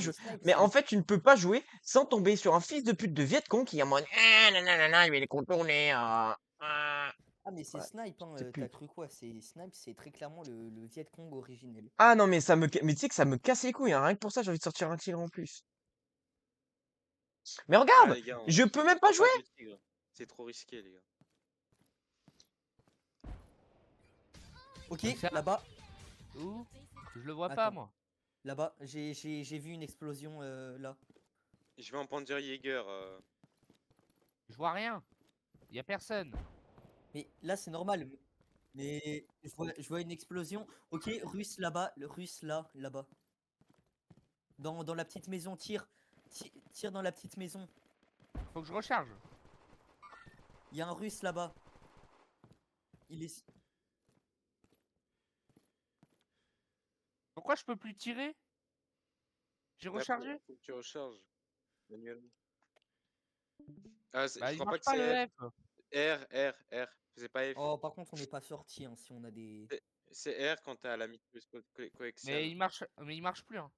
je Snipe, mais c'est en fait, tu ne peux pas jouer sans tomber sur un fils de pute de Viet Cong qui est en mode: «Ah nananana, il va les contourner, ah». Ah mais c'est Ouais, Snipe, hein, c'est tu pute. cru quoi? C'est Snipe, c'est très clairement le Viet Cong originel. Ah non, mais ça me ca mais tu sais que ça me casse les couilles, hein, rien que pour ça, j'ai envie de sortir un tigre en plus. Mais Ah regarde! les gars, Je peux même on pas prend jouer! pas de tigre. C'est trop risqué les gars. Ok, Où ça? là-bas. Où? Je le vois pas Attends, moi. là-bas, j'ai vu une explosion là. Je vais en Panzerjäger. Je vois rien. Y a personne. Mais là, c'est normal. Mais je vois une explosion. Ok, russe là-bas, le russe là, là-bas. Dans la petite maison, tire. Tire dans la petite maison. Faut que je recharge. Il y a un russe là-bas. Il est. Pourquoi je peux plus tirer? J'ai Bah, rechargé? faut que tu recharges manuellement. Ah, Bah je il crois pas marche que pas c'est le F. F. R. C'est pas F. Oh, par contre, on n'est pas sorti hein, si on a des. C'est R quand t'as la Mythos Collection. Mais il marche plus hein.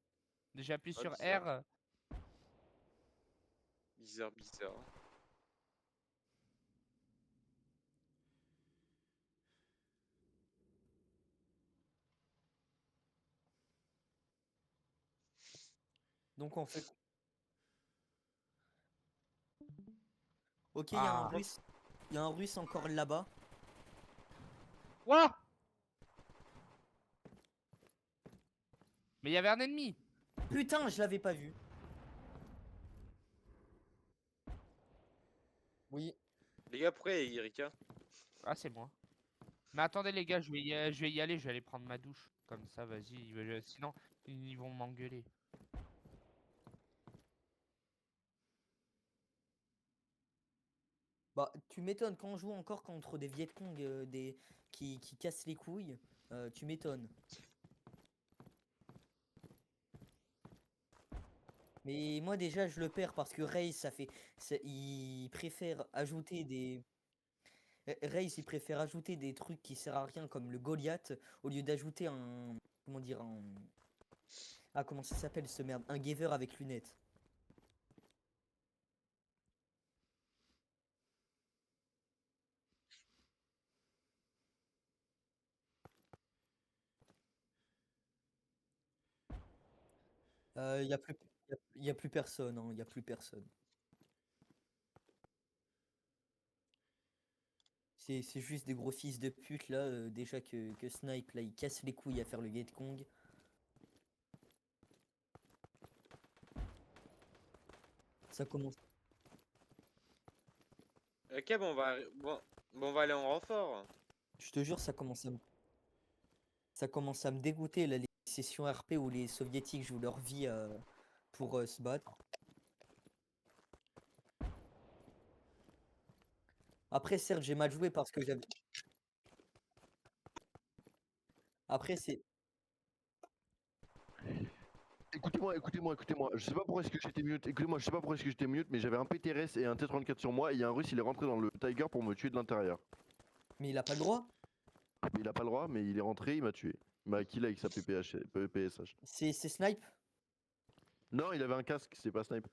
J'ai appuyé Ah, sur bizarre. R. Bizarre. Donc on fait. Ok, il y a un Ah. russe. Il y a un russe encore là-bas. Ouah. Mais il y avait un ennemi. Putain, je l'avais pas vu. Oui. Les gars, pourquoi il y a Erika? Ah c'est moi. Mais attendez les gars, je vais y aller, je vais aller prendre ma douche. Comme ça, vas-y. Sinon, ils vont m'engueuler. Bah, tu m'étonnes quand on joue encore contre des Viet Cong qui cassent les couilles. Tu m'étonnes. Mais moi déjà je le perds parce que Raze il préfère ajouter des Raze il préfère ajouter des trucs qui servent à rien comme le Goliath au lieu d'ajouter un comment dire un ah comment ça s'appelle ce merde un Gaver avec lunettes. Il y a plus y a plus personne hein, y a plus personne. C'est juste des gros fils de pute là déjà que Snipe là il casse les couilles à faire le Viet Cong. Ça commence. Ok, bon, on va aller en renfort. Je te jure ça commence à me dégoûter là, les sessions RP où les soviétiques jouent leur vie pour se battre. Après, certes, j'ai mal joué parce que j'avais. Après, c'est. Écoutez-moi. Je sais pas pourquoi est-ce que j'étais mute. Écoutez-moi, je sais pas pourquoi est-ce que j'étais mute, mais j'avais un PTRS et un T34 sur moi et il y a un russe, il est rentré dans le Tiger pour me tuer de l'intérieur. Mais il a pas le droit. Mais il a pas le droit, mais il est rentré, il m'a tué. Il m'a kill avec sa PPSH. C'est Snipe. Non, il avait un casque, c'est pas snipe.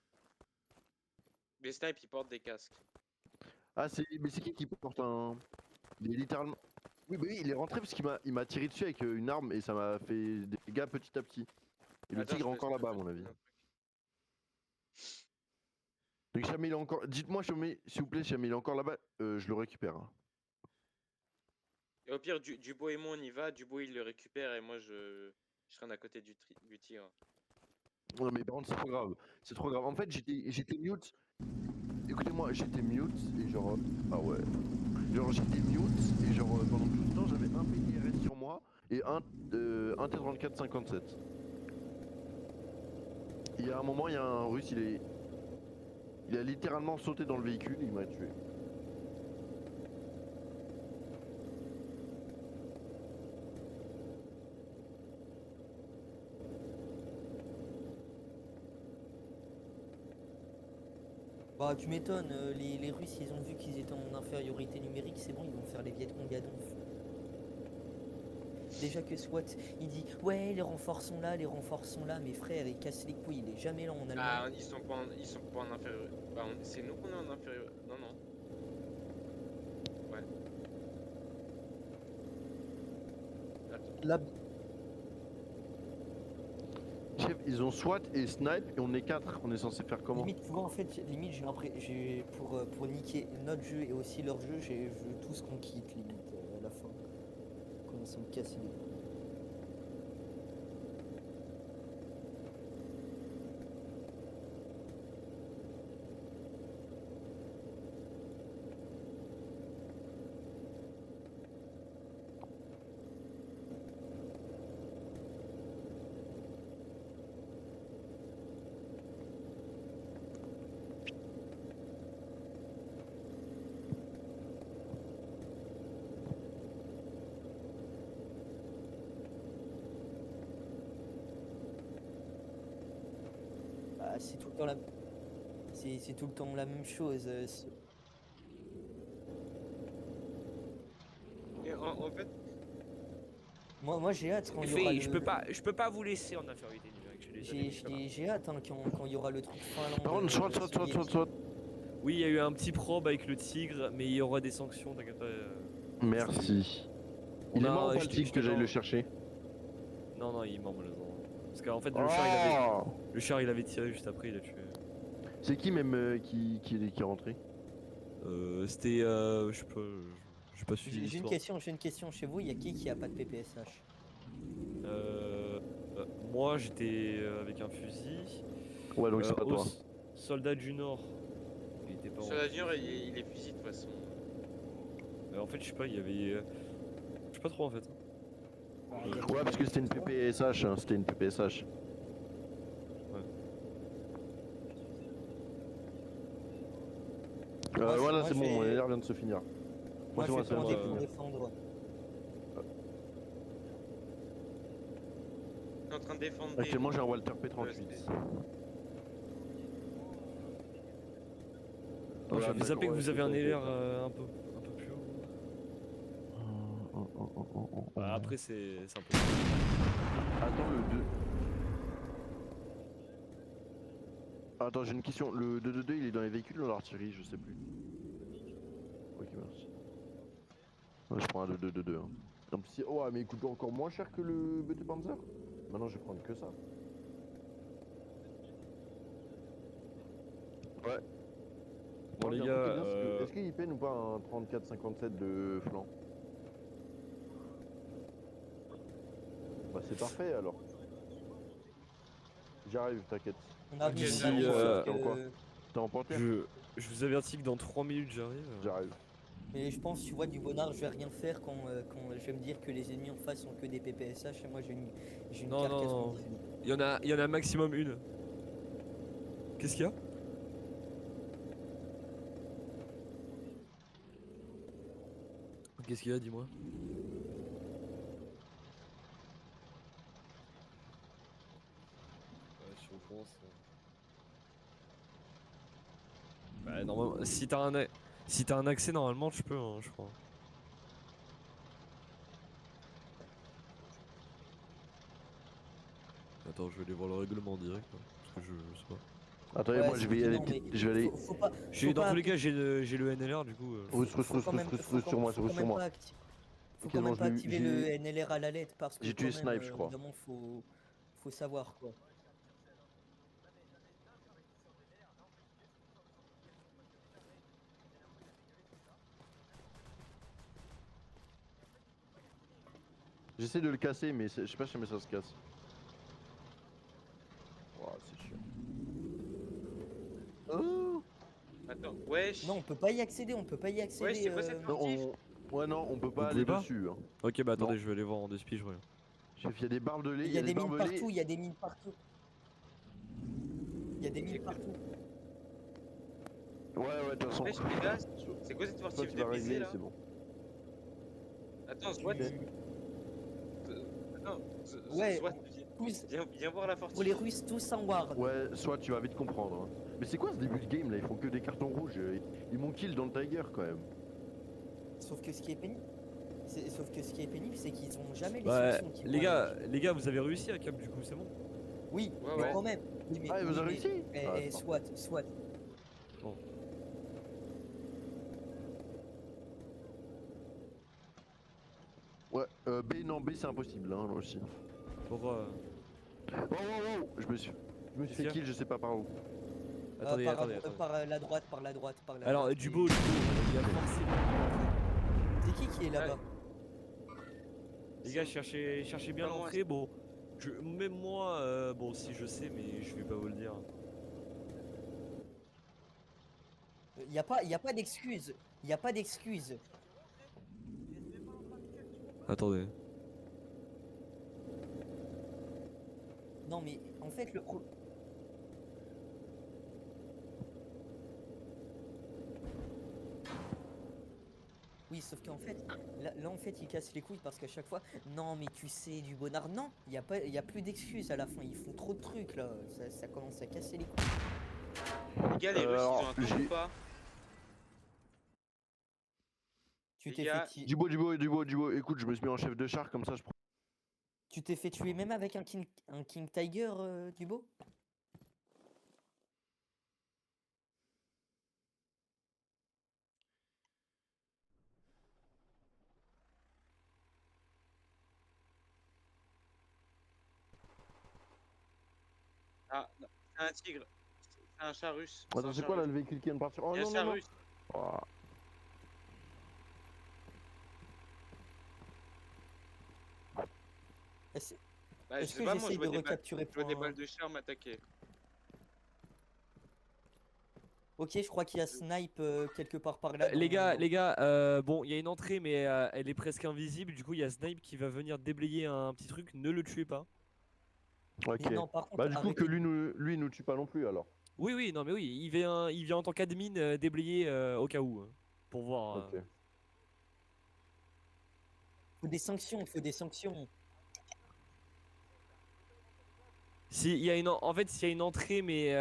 Les snipes, ils portent des casques. Ah, mais c'est qui porte un. Il est littéralement. Oui, bah oui, il est rentré parce qu'il m'a tiré dessus avec une arme et ça m'a fait des dégâts petit à petit. Et le Attends, tigre est je encore peux là-bas, à te mon avis. dire un truc. Donc, jamais il est encore. Dites-moi, s'il vous plaît, jamais il est encore là-bas, je le récupère, hein. Et au pire, Dubois et moi, on y va. Dubois, il le récupère et moi, je traîne à côté du tigre. Non, mais par contre, c'est trop grave. C'est trop grave. En fait, j'étais mute. Écoutez-moi, j'étais mute et genre. Ah ouais. Genre, j'étais mute et genre, pendant tout ce temps, j'avais un PTRS sur moi et un T34 57. Il y a un moment, il y a un russe, il a littéralement sauté dans le véhicule et il m'a tué. Bah, tu m'étonnes. Les Russes, ils ont vu qu'ils étaient en infériorité numérique. C'est bon, ils vont faire les Viet Cong à donf. Déjà que SWAT, il dit ouais, les renforts sont là, les renforts sont là. Mes frères, ils cassent les couilles, il est jamais là en Allemagne. Ah, ils sont pas en inférieur. Bah, c'est nous qu'on est en inférieur. Non, non. Ouais. Attends. La... Chef, ils ont SWAT et snipe et on est 4. On est censé faire comment? Limite, tu vois, en fait, limite, pour niquer notre jeu et aussi leur jeu, je veux tous qu'on quitte, limite, à la fin. Commence à me casser les couilles. Ah, c'est tout le temps c'est tout le temps la même chose. Et en fait, Moi j'ai hâte quand il y aura Fait, le... je peux pas vous laisser en infériorité numérique. Je suis désolé, ça va. J'ai hâte hein, quand il y aura le truc Finlande. Par contre, SWAT. Oui, il y a eu un petit probe avec le tigre, mais il y aura des sanctions, t'inquiète pas. Merci. On Il est a- mort ou pas je le t'ai- tigre je que t'ai j'aille pas- le chercher? Non, il est mort malheureusement. Parce qu'en fait, Oh le char il avait tiré juste après, il a tué. C'est qui même qui est rentré? C'était. Je sais pas. J'ai pas suivi J'ai une l'histoire. question chez vous, il y a qui a pas de PPSH? Moi j'étais avec un fusil. Ouais, donc c'est pas toi. Soldat du Nord. Il était pas en- sur la dure, il est fusil de toute façon. En fait, je sais pas, il y avait. Je sais pas trop en fait. Ouais, parce que c'était une PPSH, hein, c'était une PPSH. Moi, Voilà, moi, c'est bon, j'ai- mon LR vient de se finir. Moi c'est je bon, vais c'est bon, demander c'est pour bon. défendre. Je suis en train de défendre Actuellement, j'ai un Walter P38. J'avais d'accord, zappé que ouais, vous c'est avez un ça, LR c'est un peu plus haut. ça. Bah, après, c'est un peu. Attends, le 2. Attends, j'ai une question. Le 222, il est dans les véhicules ou dans l'artillerie? Je sais plus. Ok, merci. Ouais, je prends un 222. Hein. En plus, oh, mais il coûte encore moins cher que le BT Panzer? Maintenant, je vais prendre que ça. Ouais. Bon, les mais en gars, fait, c'est bien, parce que- est-ce qu'il peine ou pas un 34-57 de flanc? Bah, c'est parfait alors. J'arrive, t'inquiète. On arrive, Ok, on arrive, j'arrive. sauf que- T'es en porte-pierre? je vous avertis que dans 3 minutes j'arrive. J'arrive. Mais je pense, tu vois, du bonheur, je vais rien faire quand je vais me dire que les ennemis en face ont que des PPSH et moi j'ai une Non, carcasse non. en 18. Il y en a maximum une. Qu'est-ce qu'il y a? Qu'est-ce qu'il y a, dis-moi? Ouais, je suis au courant, Bah, normalement, si t'as un accès, normalement, tu peux, hein, je crois. Attends, je vais aller voir le règlement direct, hein, parce que je sais pas. Attendez, Ouais, moi je c'est vais y aller. évident, mais Je vais aller. faut pas, Dans pas tous les appuyer- cas, j'ai le NLR, du coup. Russe faut quand même- faut sur moi, faut russe quand sur même moi. pas acti- faut Ok, quand non, même je pas l'ai eu, activer le NLR à la lettre parce que j'ai quand tué même, Snipe, je crois. évidemment, faut savoir quoi. J'essaie de le casser, mais je sais pas si jamais ça se casse. Ouah, c'est chiant. Oh Attends, wesh. Non, on peut pas y accéder, on peut pas y accéder. Ouais, c'est quoi cette non, Sportif. Ouais, non, on peut pas Vous aller pouvez pas dessus. Hein. Ok, bah attendez, Non. je vais aller voir en despi, je reviens. Chef, il y a des barbelés, Il y a des mines barbelés. partout, il y a des mines partout. Il y a des mines partout. Ouais, de toute façon. Wesh, mais là, c'est quoi cette Toi, sportive tu vas de PC régler, là? c'est bon. Attends, Swat. Attends, Ouais, Swat, Tous, viens voir la fortune. pour les Russes, tous en ward. Ouais, soit tu vas vite comprendre. Hein. Mais c'est quoi ce début de game là? Ils font que des cartons rouges. Ils m'ont kill dans le Tiger quand même. Sauf que ce qui est pénible, Sauf que ce qui est pénible, c'est qu'ils ont jamais les Bah, sanctions qui vont avec. les gars, vous avez réussi à cap du coup, c'est bon. Oui, Ouais, mais ouais. quand même. Oui, mais, Ah, il vous a oui, réussi? mais- Ah, eh, d'accord. soit. Ouais, B, non, B c'est impossible, hein, là aussi. Pourquoi Oh, je me suis Qu'est-ce fait qu'il y a kill, je sais pas par où. Attendez, par, attendez, euh, attendez. par la droite, par la droite, par la Alors, droite. Dubo, il y a forcément. C'est qui est là-bas? Les gars, cherchez bien Pas moi, l'entrée. Bon, même moi, bon, si je sais, mais je vais pas vous le dire. Y a pas d'excuse. Y a pas d'excuse. Attendez. Non, mais en fait, le pro. Oui, sauf qu'en fait, là, en fait, ils cassent les couilles parce qu'à chaque fois, non, mais tu sais, du bonheur, non, y a plus d'excuses à la fin, ils font trop de trucs là, ça commence à casser les couilles. Les gars, les Russes, alors, ils ont un temps j'ai- ou pas? Tu Les t'es gars, fait, Dubo, écoute, je me suis mis en chef de char, comme ça je prends. tu t'es fait tuer même avec un King Tiger, Dubo? ah, non, c'est un tigre. C'est un chat russe. Attends, un c'est chat quoi là russe. le véhicule qui vient de partir? Oh Il y a un non, chat non, non! russe. Oh. Est-ce Bah, je est-ce sais que pas, moi, j'essaye de recapturer je vois des point... balles de char m'attaquer. Ok, je crois qu'il y a Snipe quelque part par là. Les gars, bon, il y a une entrée, mais elle est presque invisible. Du coup, il y a Snipe qui va venir déblayer un petit truc. Ne le tuez pas. Ok. Mais non, par contre, Bah, du coup, que arrêtez. lui nous tue pas non plus alors. Oui, non, mais oui, il vient en tant qu'admin déblayer au cas où. Pour voir. Ok. Faut des sanctions, faut des sanctions. Si, il y a en fait, s'il y a une entrée, mais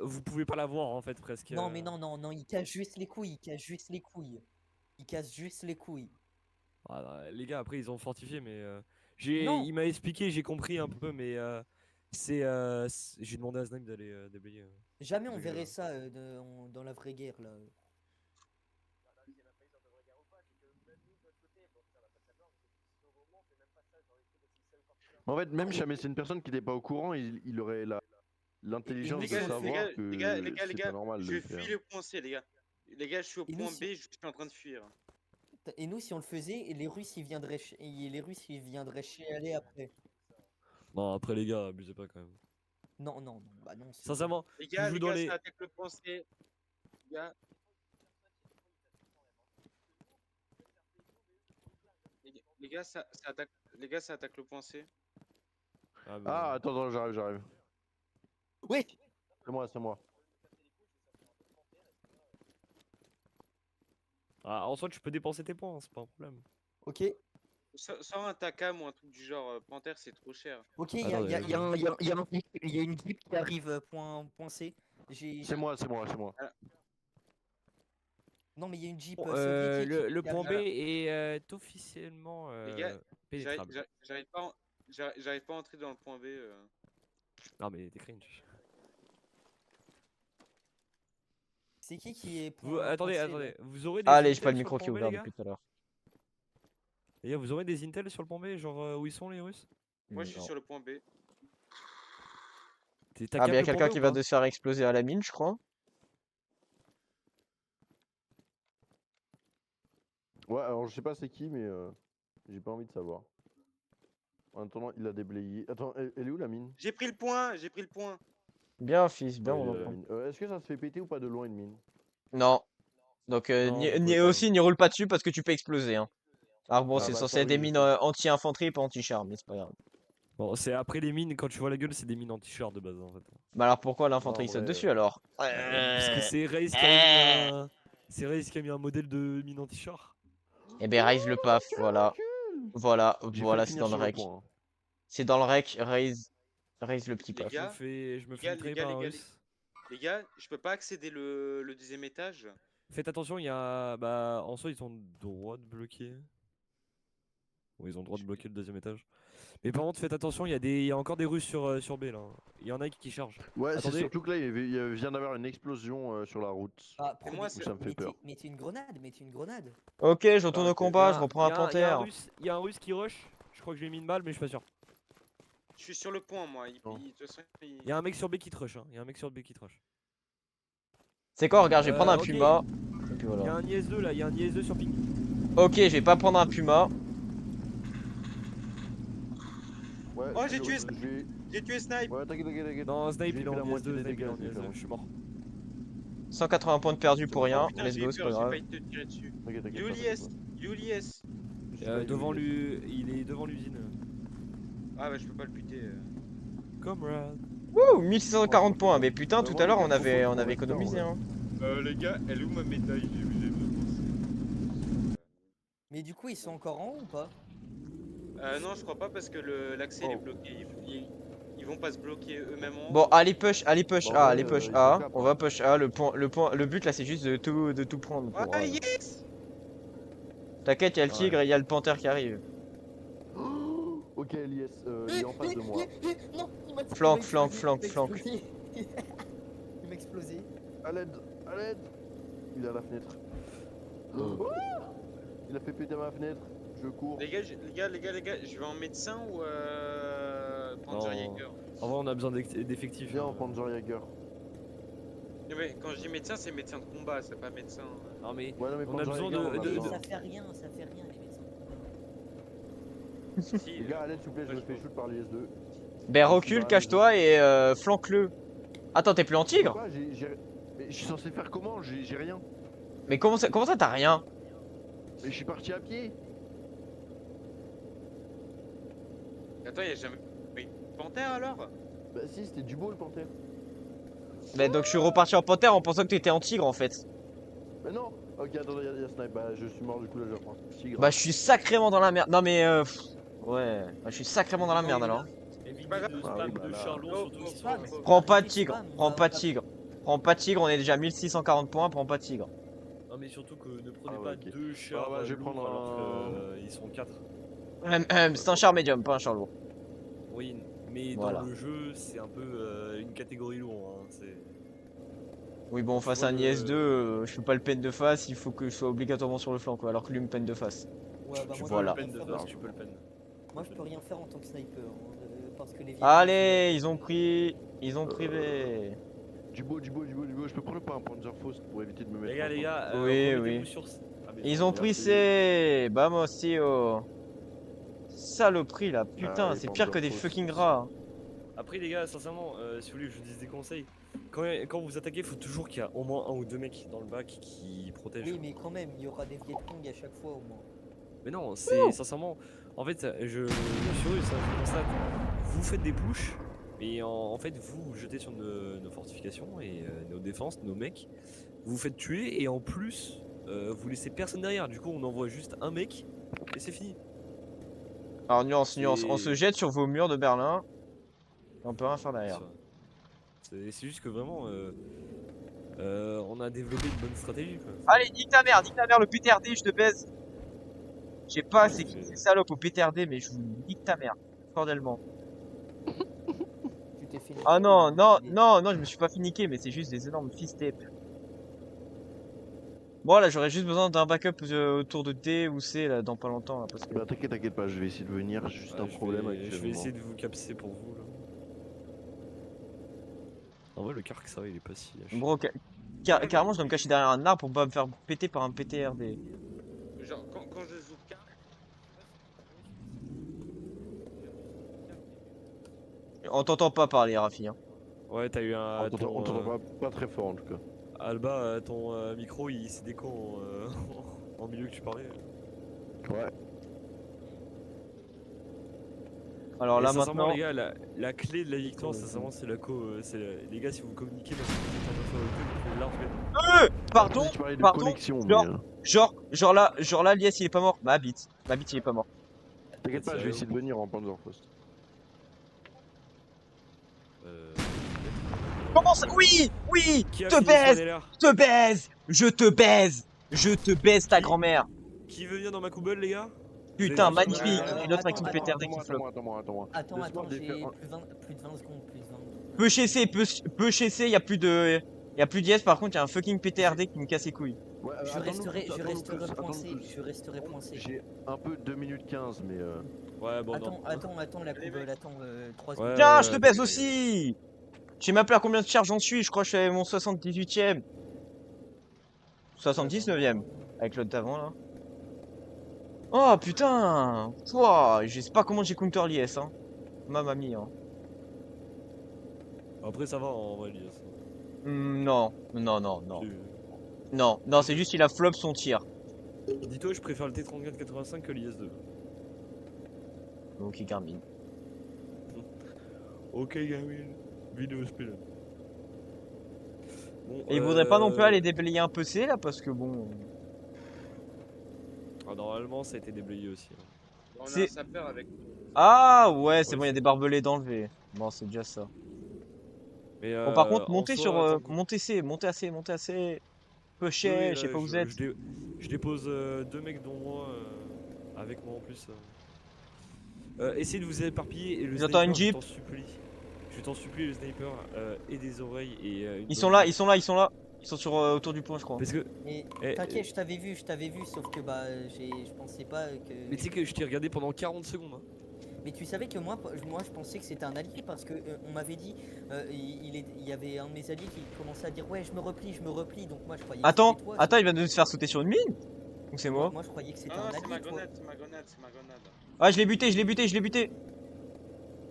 vous pouvez pas la voir en fait, presque. Non, mais non, il casse juste les couilles, il casse juste les couilles. Il casse juste les couilles. Ah, les gars, après, ils ont fortifié, mais Non, il m'a expliqué, j'ai compris un peu, mais j'ai demandé à Snipe d'aller déblayer. jamais on Parce que, verrait ça dans la vraie guerre là. En fait, même jamais c'est une personne qui n'était pas au courant, il aurait l'intelligence nous, de si on le savoir fait- que c'est pas les gars, normal de je le faire. fuis le point C, les gars. Les gars, je suis au Et nous, point si- B, je suis en train de fuir. Et nous, si on le faisait, les Russes ils viendraient, les Russes ils viendraient chialer après. Non, après, les gars, abusez pas quand même. Non, bah non. c'est- Sincèrement, Les je gars, joue les dans gars, les. ça attaque le point C. Les gars. Les gars, ça attaque le point C. Ah, mais- Ah, attends, j'arrive. Oui. C'est moi. Ah, en soi, tu peux dépenser tes points, c'est pas un problème. Ok, Sans un Takam ou un truc du genre Panthère, c'est trop cher. ok. Attendez, Il y a une jeep qui arrive point C. C'est moi. Non, mais il y a une jeep Bon, soviétique. le qui point B arrive. est officiellement Les gars, pénétrable. J'arrive pas à entrer dans le point B. Non, mais t'es cringe. C'est qui est Attendez, point C, là attendez. Vous aurez des Allez, j'ai pas intels le sur micro qui est point B, ouvert les gars depuis tout à l'heure. Les gars, vous aurez des intels sur le point B, genre où ils sont les Russes? Moi, je suis Non. sur le point B. T'as Ah, cap mais il y a le point quelqu'un B qui ou va pas de se faire exploser à la mine, je crois. Ouais, alors je sais pas c'est qui, mais j'ai pas envie de savoir. En attendant, il a déblayé. Attends, elle est où la mine? J'ai pris le point, j'ai pris le point. Bien, fils, bien, Ouais, on il est là, la entend. mine. Est-ce que ça se fait péter ou pas de loin une mine? Non. Donc, Non, vous pouvez pas. n'y roule pas dessus parce que tu peux exploser, hein. Alors bon, Ah c'est bah, censé être des sorry, mines je sais. anti-infanterie et pas anti-char, mais c'est pas grave. Bon, c'est après les mines, quand tu vois la gueule, c'est des mines anti-char de base en fait. Bah alors pourquoi Non, l'infanterie en saute vrai, dessus alors? Parce que c'est Raze qui a mis un. C'est Raze qui a mis un modèle de mine anti-char. Eh ben raise le paf, voilà. Voilà, J'ai voilà, failli c'est finir dans le sur le rec. point. Hein. C'est dans le rec, raise le petit Les paf. gars, Je me les fais gars, mitrailler par un les gars, russe. les gars, je peux pas accéder le deuxième étage. Faites attention, il y a. Bah, en soi, ils sont droits de bloquer. Bon, ils ont le droit de bloquer le deuxième étage. Mais par contre, faites attention, il y a encore des Russes sur B là. Il y en a qui chargent. Ouais, c'est Attendez. surtout que là, il vient d'avoir une explosion sur la route. Ah, Et moi, prenez- ça me fait peur. mettez une grenade, mettez une grenade. Ok, je retourne Ah, au ok. combat, je reprends un Il y a panthère. Il y a un Russe qui rush. Je crois que je lui ai mis une balle, mais je suis pas sûr. je suis sur le point, moi. Non. De toute façon, Il y a un mec sur B qui te rush. Hein. Il y a un mec sur B qui te rush. C'est quoi, regarde, je vais prendre un ok. puma. Et puis Il y a voilà. un IS-2 là, il y a un IS-2 sur ping. Ok, je vais pas prendre un puma. Ouais, Oh, j'ai je- tué je vais- J'ai tué Snipe. Ouais, t'inquiète. Non, Snipe, J'ai il est fait la en moitié IS-2, des Snipe, il est en dégâts, IS-2, je suis mort. 180 points de perdus pour rien. Oh, putain, Let's j'ai eu go, c'est peur, pas j'ai grave. failli te tirer dessus. T'inquiète, Il est où pas, l'IS Il est où l'IS Je sais pas, Devant il est- lui, il est devant l'usine. Ah bah je peux pas le buter. Comrade. Wouh, 1640 points. Mais putain, tout Moi, à l'heure, j'ai on pas avait trop de économisé. temps, Hein. Les gars, elle est où ma médaille? J'ai Mais du coup, ils sont encore en haut ou pas? Non, je crois pas parce que l'accès il est bloqué. Ils vont pas se bloquer eux-mêmes en haut. Bon, allez push Bon, A, ouais, allez push il A. faut cap, On va push A. Le but là, c'est juste de tout prendre. Pour, Ah yes. T'inquiète, il y a le Ouais. tigre et il y a le panthère qui arrive. Ok, l'IS, il est en face de moi. Non, il m'a Flanque, il m'a flanque, explosé, flanque, il m'a explosé. Il m'a explosé. À l'aide, à l'aide. Il est à la fenêtre. Il a fait péter ma fenêtre. Je cours. Les gars, je vais en médecin ou prendre Non. Jäger. En vrai, on a besoin d'effectifs. Viens, on prend Panzer Jäger. Non mais quand je dis médecin, c'est médecin de combat, c'est pas médecin. Non, mais Ouais, non, mais On a Panzer besoin Jäger, on a de- besoin. Ça fait rien les médecins. Si, Les gars, à l'aide, s'il vous plaît, je ouais, me je fais vois. shoot par l'IS-2. Ben recule, cache-toi et flanque-le. Attends, t'es plus en tigre? Quoi, mais je suis censé faire comment? J'ai rien. Mais comment ça t'as rien? Mais je suis parti à pied. Attends, y'a jamais. Mais panthère alors? Bah si, c'était du beau le panthère. Ben donc je suis reparti en panthère en pensant que t'étais en tigre en fait. Mais non. Ok, attends, y'a snipe. Bah je suis mort du coup là, je reprends. Tigre. Bah je suis sacrément dans la merde. Non mais ouais, bah, je suis sacrément dans la merde alors. évitez Pas grave. de Ah spam oui, bah de là. Charlot, Oh, surtout oh, qu'ils sont oh, en- mais- Prends pas de Mais tigre, spam, prends bah, pas de bah. tigre. Prends pas de tigre, on est déjà 1640 points, prends pas de tigre. Non, mais surtout que ne prenez Ah pas ouais, ok. deux chars ouais, je vais lourds prendre alors un- qu'ils sont 4. C'est un char médium, pas un char lourd. Oui, mais Voilà. dans le jeu, c'est un peu une catégorie lourde. Hein. C'est... Oui bon, face à un vois IS-2, je fais pas le peine de face, il faut que je sois obligatoirement sur le flanc quoi, alors que lui me peine de face. Ouais, bah tu moi, peux voilà. je peux le peine rien de faire, face, tu peux le peine. moi, je peux rien faire en tant que sniper. Parce que les Vietnamiens, Allez, ils ont pris B. Du beau. Je peux prendre pas un Panzer Faust pour éviter de me mettre. Les gars, en les gars, Oui, remettez-vous oui. sur... Ah, mais Ils non, ont pris merci. C. Vamos, tío. Saloperie là, putain, les c'est pire que des Panzer fucking Faust. rats. Après, les gars, sincèrement, si vous voulez que je vous dise des conseils, quand vous attaquez, il faut toujours qu'il y a au moins un ou deux mecs dans le bac qui protègent. Oui, mais quand même, il y aura des Vietcong à chaque fois au moins. Mais non, c'est sincèrement. En fait, je suis russe, hein, je constate. Vous faites des pushs, et en fait, vous jetez sur nos fortifications et nos défenses, nos mecs. Vous vous faites tuer, et en plus, vous laissez personne derrière. Du coup, on envoie juste un mec, et c'est fini. Alors nuance, on se Et- jette sur vos murs de Berlin. Et on peut rien faire derrière. C'est juste que vraiment, on a développé une bonne stratégie. Quoi. Allez, nique ta mère, le PTRD, je te baise. Je sais pas, c'est qui ces salopes au PTRD, mais je vous nique ta mère. Cordialement. Tu t'es fait Ah niquer, non, non, mais- non, non, je me suis pas fait niquer, mais c'est juste des énormes fist tapes. Bon là, j'aurais juste besoin d'un backup autour de D ou C là, dans pas longtemps là, parce que... Bah t'inquiète pas, je vais essayer de venir. J'ai juste Ouais, un problème je vais actuellement. essayer de vous capser pour vous. Là. En vrai, le Kark, ça va, il est pas si. lâche. Bro, carrément, je dois me cacher derrière un arbre pour pas me faire péter par un PTRD. Genre, quand je joue carte. On t'entend pas parler, Rafi. Hein. Ouais, t'as eu un. On t'entend pas très fort en tout cas. Alba, ton micro, il s'est déco en milieu que tu parlais. Ouais. Alors Et là sincèrement, maintenant... les gars, la clé de la victoire, sincèrement, c'est la les gars, si vous communiquez dans cette large gagne. Pardon, Tu parlais de pardon, connexion, genre- mais. genre là, l'IS il est pas mort. Ma bite, il est pas mort. T'inquiète pas, je vais essayer de venir en Panzer Faust. Comment ça? Oui, oui, Qui a te fini baise, son LR? te baise, je te baise ta grand-mère. Qui veut venir dans ma coubelle, les gars? Putain, Vous êtes tous magnifique. sur le- Et l'autre Attends, avec une PTRD qui flop. Attends. Attends, Laisse-moi j'ai défaire- plus de 20 secondes, plus de 20. Peu chez peu chez C, y a plus de. Y a plus d'IS, par contre, y a un fucking PTRD qui me casse les couilles. Ouais, Je attends-nous resterai, tous, je attends-nous resterai tous, point C, attends-nous tous. je resterai point C. J'ai un peu 2 minutes 15, mais Ouais, bon, non. Attends, la Allez, couve, mec. attends, 3 Ouais, secondes. Tiens, je te ouais, baise t'inquiète, aussi! Je sais même plus à combien de charges j'en suis, je crois que je suis à mon 78ème. 79ème. Avec l'autre d'avant là. Oh putain! Pouah, je sais pas comment j'ai counter l'IS, hein. Mamma mia. Hein. Après, ça va en vrai, Elias. Non, non, c'est juste il a flop son tir. Dis-toi, je préfère le T34-85 que l'IS-2. Donc il termine. Ok, Gavin. Vidéo speed. Bon, Et il voudrait pas non plus aller déblayer un peu C là parce que bon. Ah, normalement, ça a été déblayé aussi. Hein. On a C'est- un sapeur avec. Ah ouais, c'est Ouais, bon, il y a des barbelés d'enlever. Bon, c'est déjà ça. Mais Bon, par contre, en montez soi, sur. attends, Montez C, montez assez, montez assez. Peu oui, chier, oui, je sais là, pas où vous êtes. je dépose 2 mecs dont moi, avec moi en plus. Essayez de vous éparpiller et le J'entends une sniper, je Jeep. t'en supplie. Je t'en supplie, le sniper, et des oreilles et une Ils bonne sont là, vue. ils sont là, ils sont là. Ils sont sur autour du pont, je crois. Parce que, Mais Eh, t'inquiète, je t'avais vu, sauf que bah je pensais pas que. mais tu sais que je t'ai regardé pendant 40 secondes. Hein. Mais tu savais que moi je pensais que c'était un allié parce que on m'avait dit, il y avait un de mes alliés qui commençait à dire ouais je me replie, donc moi je croyais que Attends, c'était toi. attends, il va nous faire sauter sur une mine? Ou c'est moi? Moi je croyais que c'était Non, un c'est ma allié toi. grenade, c'est ma grenade, c'est ma grenade. Ah, je l'ai buté, je l'ai buté, je l'ai buté.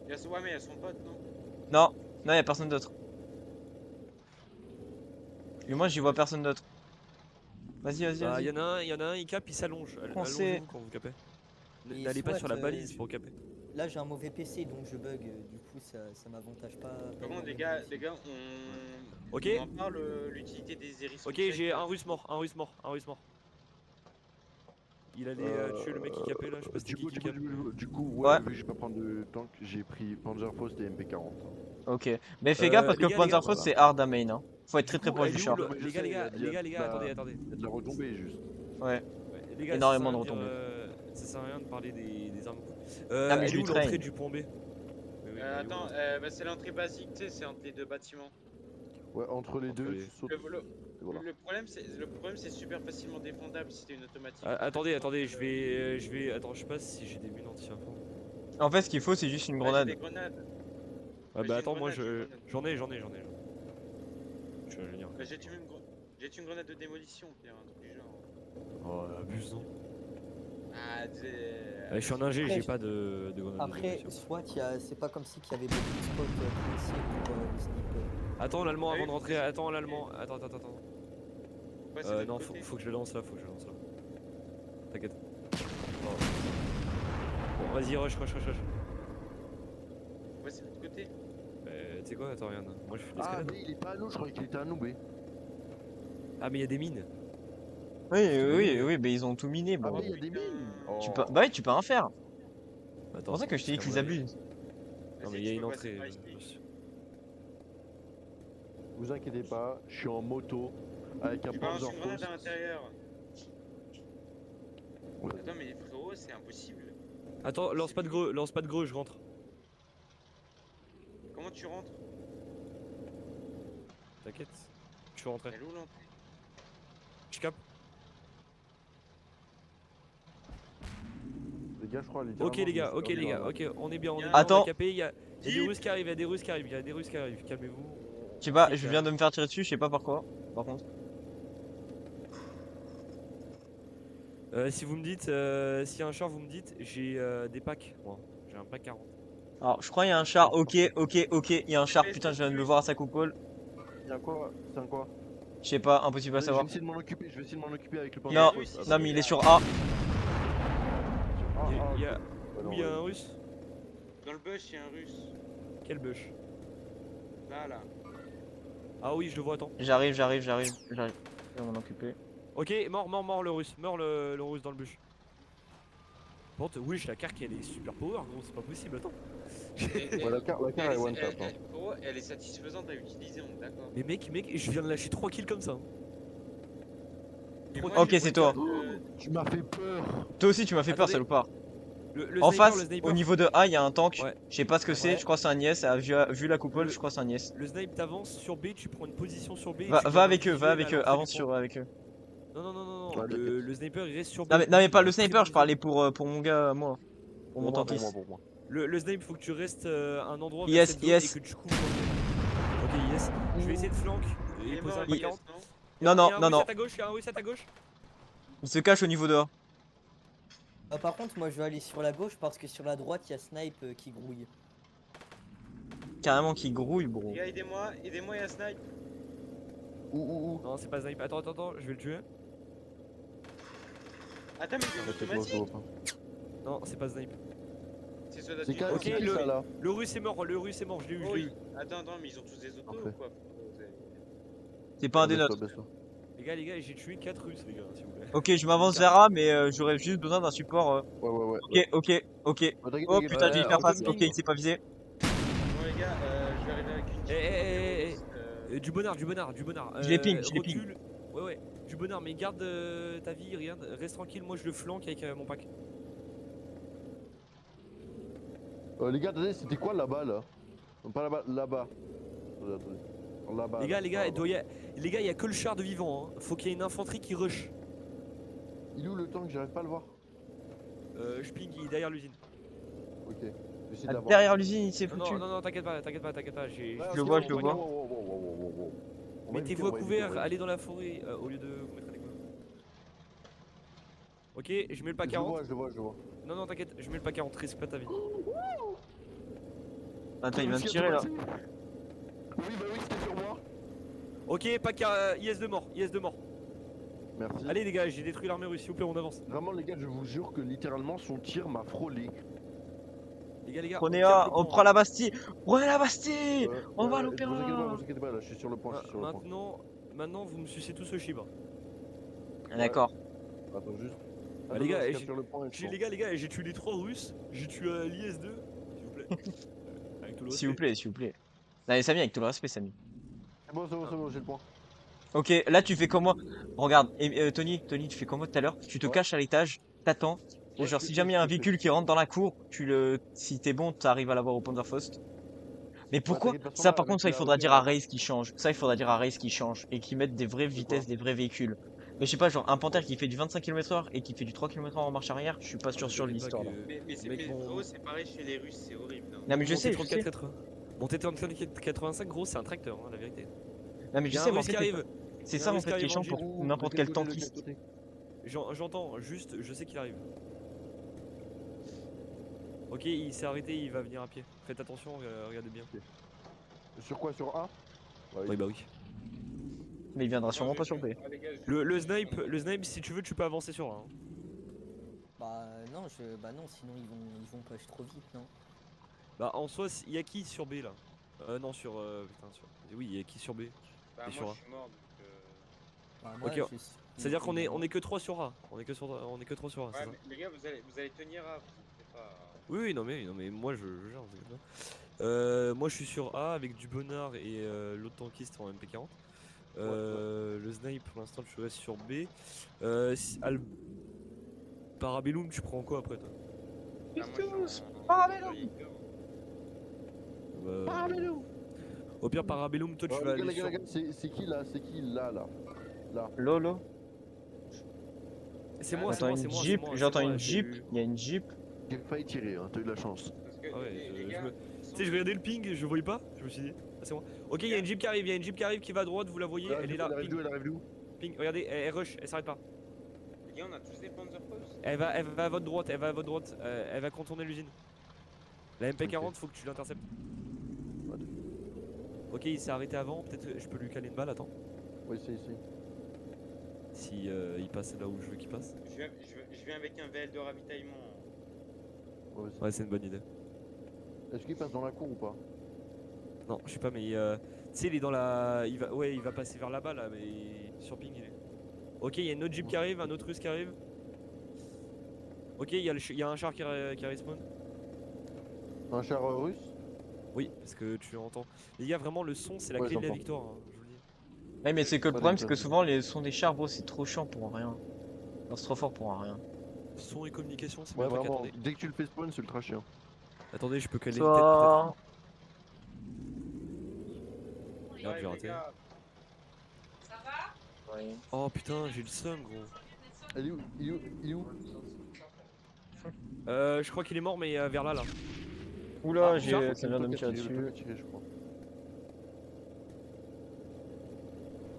Ouais, mais il y a son pote, non? Non, non, y a personne d'autre. Et moi, j'y vois personne d'autre. Vas-y, vas-y, Bah, vas-y. y en a un, il cape, il s'allonge. Foncez. Allongez-vous quand vous capez. Et N'allez pas soit, sur la balise pour caper. Là j'ai un mauvais PC donc je bug, du coup ça m'avantage pas. Par contre, les énormément. gars, Ok. on en parle l'utilité des hérissons. Ok, de j'ai sniper. un russe mort, un russe mort, un russe mort. Il allait tuer le mec qui capait là, je sais pas si c'était qui cape. Du coup, Ouais. vu que je vais pas prendre de tank, j'ai pris Panzerfaust et MP40. Ok. Mais fais gaffe parce les que gars, Panzerfaust voilà. c'est hard à main. Hein. Faut être très Du très coup, proche elle du est où, char. le- Non, mais je Les gars, sais, les gars, il y a les gars, les de gars, la- attendez. Il y a de la retombée juste. Ouais. Ouais, les gars, Énormément ça de sert à rien retombées. ça sert à rien de parler des armes. Ah, mais Elle je est lui où l'entrée traîne. du pont B? Mais oui, elle est où, Attends, l'entrée bah, c'est l'entrée basique, tu sais, c'est entre les deux bâtiments. Ouais, entre les Entre deux, les- tu sautes. Le, et le- voilà. le problème, c'est super facilement défendable si t'es une automatique. Attendez, je vais. Attends, je sais pas si j'ai des mines anti-info. En fait, ce qu'il faut, c'est juste une J'ai grenade. des grenades. Ah j'ai bah une attends, moi grenade, j'ai une j'en ai. Je suis ingénieur. Bah, j'ai une grenade de démolition, Pierre, un truc du genre. Oh, abuse, non? Ah, Je suis un ingé, Après, j'ai pas de grenade de Après, démolition. soit c'est pas comme si qu'il y avait beaucoup de spots précis pour le sniper. Attends l'allemand avant de Oui, rentrer, c'est- attends l'allemand, attends. Ouais, c'est de Non, l'autre faut, côté. faut que je le lance là, T'inquiète. Oh. Bon, vas-y, rush. Ouais, c'est de l'autre côté. Tu sais quoi, attends, regarde. Moi je fais Ah, l'escalade. mais il est pas à nous, je croyais qu'il était à nous, mais. Ah, mais il y a des mines. Oui, mais ils ont tout miné. Ah, Bon. mais il y a des mines. Tu Oh. peux... Bah oui, tu peux rien faire. C'est Attends, pour ça que je t'ai dit qu'ils abusent. Non, Vas-y, mais il y a tu une peux passer entrée. par ici. monsieur. Vous inquiétez pas, je suis en moto avec un Tu balances une grenade Panzerfaust. à l'intérieur. Ouais. Attends, mais frérot, c'est impossible. Attends, lance pas de greux, je rentre. Comment tu rentres? T'inquiète. Je peux rentrer. Elle est où l'entrée? Je capte. Les gars, je crois, Ok les gars, ok, on est bien, Attends. on a capé, il y a des Deep. Russes qui arrivent, calmez-vous. Je sais pas, C'est je viens de me faire tirer dessus, je sais pas par quoi. Par contre. Si vous me dites, s'il y a un char, vous me dites, j'ai des packs, moi, j'ai un pack 40. Alors, je crois qu'il y a un char. Ok. Il y a un char. Putain, je viens de le voir à sa coupole. Il y a quoi? C'est un quoi? Je sais pas, impossible à Je vais savoir. essayer de m'en occuper, avec le Non, Panzerfaust. Russes, non, mais il est sur A. Il y a, Ah, où non, il y a ouais. un russe? Dans le bush, il y a un russe. Quel bush? Là. Ah oui, je le vois, attends. J'arrive. Je vais m'en occuper. Ok, mort le russe, le russe dans le bush. Par contre, oui, la carte elle est super power, gros, c'est pas possible, attends. Ouais, la carte est one tap. Hein. Gros, elle est satisfaisante à utiliser, on est d'accord. Mais mec, je viens de lâcher 3 kills comme ça. Hein. Et Trop moi, Ok, j'ai c'est pas toi. de- Tu m'as fait peur. Toi aussi, tu m'as fait peur, Attendez. salopard. Le En sniper, face, le sniper. au niveau de A, il y a un tank. Ouais. Je sais pas ce que c'est, Ouais. je crois que c'est un Nies. Vu la coupole, Le- je crois que c'est un Nies. Le snipe t'avance sur B, tu prends une position sur B. et Va, tu va gardes un avec eux, va visuel avec à eux, l'entrée du avance point. sur avec eux. Non. Ouais, Le sniper il reste sur B. Non mais pas Il le reste très sniper, bon je parlais visuel. pour mon gars, moi. Pour mon Pour moi, tankiste. pour moi. Le snipe, faut que tu restes à un endroit vers Yes, cette zone yes. et que tu couvres l'entrée. Ok, yes. Je vais essayer de flank Il et est poser mort, un il P40. est- non Il y a Non, un non, reset non. à gauche, il y a un reset à gauche. Il se cache au niveau de A. Par contre, moi je vais aller sur la gauche parce que sur la droite il y a Snipe qui grouille. Carrément qui grouille, bro. Les gars, aidez-moi, il y a snipe. Où Non, c'est pas snipe. Attends, je vais le tuer. Attends, mais il est Peut-être moi, je automatique. vois pas. Non, c'est pas snipe. C'est ceux C'est Ok, qui le- ça là? Le russe est mort, je l'ai eu, Oh, je l'ai eu. Attends, mais ils ont tous des autos Parfait. ou quoi? C'est pas un des Baisse-toi, nôtres. baisse-toi. Les gars, j'ai tué 4 russes, les gars, s'il vous plaît. Ok, je m'avance vers A, mais j'aurais juste besoin d'un support. Ouais. Ok. Oh, t'inquiète, Oh t'inquiète, putain, j'ai Ouais, dû faire on face. peut Ok, ping. il s'est pas visé. Bon, les gars, je vais arriver avec une petite. Du bonnard. Je les ping, je les ping. Recule. Ouais. Du bonnard, mais garde ta vie, regarde. Reste tranquille, moi je le flanque avec mon pack. Les gars, attendez, c'était quoi là-bas là? Non, pas là-bas, là-bas. Attendez. Là-bas. Les gars, là. il y a que le char de vivant. Hein. Faut qu'il y ait une infanterie qui rush. Il est où le tank? J'arrive pas à le voir. Je ping, il est derrière l'usine. Ok. J'essaie de Ah, l'avoir. derrière l'usine, il s'est foutu. Non, t'inquiète pas. J'ai. Ouais, Je le ok, vois, ok, je le ok, vois. wow. On va Mettez-vous à éviter, couvert, on va allez dans la forêt au lieu de vous mettre à découvert. Ok, je mets le pack éviter. 40. Je le vois. Non, t'inquiète, je mets le pack 40, risque pas ta vie. Attends, il vient de tirer là. Oui, c'était sur moi. Ok, pack IS de mort. Merci. Allez, les gars, j'ai détruit l'armée russe, s'il vous plaît, on avance. Vraiment, les gars, je vous jure que littéralement son tir m'a frôlé. Les gars, Prenez on A, capte le on point. prend la Bastille. Prenez la Bastille. On va à Vous l'opéra. inquiétez pas, là, je suis sur le point, Maintenant, vous me sucez tous au chibre. D'accord. Attends, juste. Ah, les gars, je j'ai- capture le point et je Les gars, j'ai tué les 3 russes, j'ai tué l'IS-2, s'il vous plaît. Avec tout le S'il vous respect. plaît. Allez, Samy, avec tout le respect, Samy. C'est bon, j'ai le point. Ok, là tu fais comment? Regarde, Tony, tu fais comment tout à l'heure? Tu te Ouais. caches à l'étage, t'attends. Et Ouais, genre, je si fais, jamais il y a un je fais. véhicule qui rentre dans la cour, si t'es bon, t'arrives à l'avoir au Panzerfaust. Mais pourquoi? t'inquiète, de toute façon, Ça, là, par contre, avec ça, il la faudra hauteur, dire à là. Raze qui change. Ça, il faudra dire à Raze qui change. Et qui mette des vraies De quoi? vitesses, des vrais véhicules. Mais je sais pas, genre, un Panther qui fait du 25 km/h et qui fait du 3 km/h en marche arrière, je suis pas sûr sur l'histoire là. Mais c'est Mec, mon- gros, c'est pareil chez les Russes, c'est horrible. hein. Non, mais je sais, je sais. Mon T-34 85, gros, c'est un tracteur, hein, la vérité. Non, mais Il je y a sais, un mais en russe qui fait, arrive. c'est Il y a ça un en russe fait qui qui est arrive chiant en pour jeep. n'importe De quel quel côté, de quel tankiste. côté? J'entends, juste, je sais qu'il arrive. Ok, il s'est arrêté, il va venir à pied. Faites attention, regardez bien. Sur quoi? Sur A? Oui, bah oui. Mais il viendra sûrement pas sur B. Ah, les gars, je- Le snipe, si tu veux, tu peux avancer sur un. Non, sinon ils vont push trop vite, non? Bah, en soi, il y a qui sur B là? Non, sur. Putain, sur. Oui, il y a qui sur B? Bah, Et sur moi, A. je suis mort, donc. Moi, Ok, je- C'est-à-dire qu'on est que 3 sur A. On est que 3 sur A, c'est Ouais, ça? mais les gars, vous allez tenir à. Vous inquiétez pas. Oui, non, mais moi je gère, vous inquiétez pas. Moi je suis sur A avec du Bonnard et l'autre tankiste en MP40. Le snipe pour l'instant je reste sur B. Parabellum, tu prends quoi après toi? Ah, moi, je suis en- Parabellum. Bah, Au pire, Parabellum, toi tu vas Les aller gars, sur. c'est qui là? C'est qui là? Lolo. C'est moi, c'est J'entends moi, une c'est moi. Jeep, c'est moi, j'entends c'est moi, une j'ai Jeep, eu- il y a une Jeep. J'ai failli tirer, hein, t'as eu de la chance. Parce que, Ah ouais, les je gars, me- Tu sais, je regardais le ping, je voyais pas, je me suis dit, ah, c'est moi. Ok, il y a une Jeep qui arrive, qui va à droite, vous la voyez, elle est là. Elle arrive d'où? Elle arrive d'où? Ping, regardez, elle rush, elle s'arrête pas. les gars, on a tous des Panzerfaust. Elle va à votre droite, elle va contourner l'usine. La MP40, faut que tu l'interceptes. Ok, il s'est arrêté avant, peut-être que je peux lui caler une balle, attends. Oui, c'est ici. Si il passe là où je veux qu'il passe. Je viens avec un VL de ravitaillement. Ouais, c'est une bonne idée. Est-ce qu'il passe dans la cour ou pas? Non, je sais pas, mais tu sais, il est dans la. Il va passer vers là-bas là, mais sur ping il est. Ok, il y a une autre Jeep qui arrive, un autre russe qui arrive. Ok, il y a un char qui respawn. Un char russe? Oui, parce que tu entends. Les gars, vraiment, le son, c'est la Ouais, clé de la j'entends. victoire, hein, je vous le dis. Ouais, mais c'est que le Pas problème, c'est que d'interview. souvent, les sons des chars, bro, c'est trop chiant pour rien. Non, c'est trop fort pour rien. Son et communication, c'est Ouais, bien. vraiment. Attendez. Dès que tu le fais spawn, c'est ultra chiant. Attendez, je peux caler une tête peut-être. Ça... Merde, j'ai raté. Ouais. Oh putain, j'ai le seum, gros. Elle est où? Il est où? Il est où? Je crois qu'il est mort, mais vers là, là. Oula, Ah, bizarre, ça vient de me tirer Le dessus. temps tiré, je crois.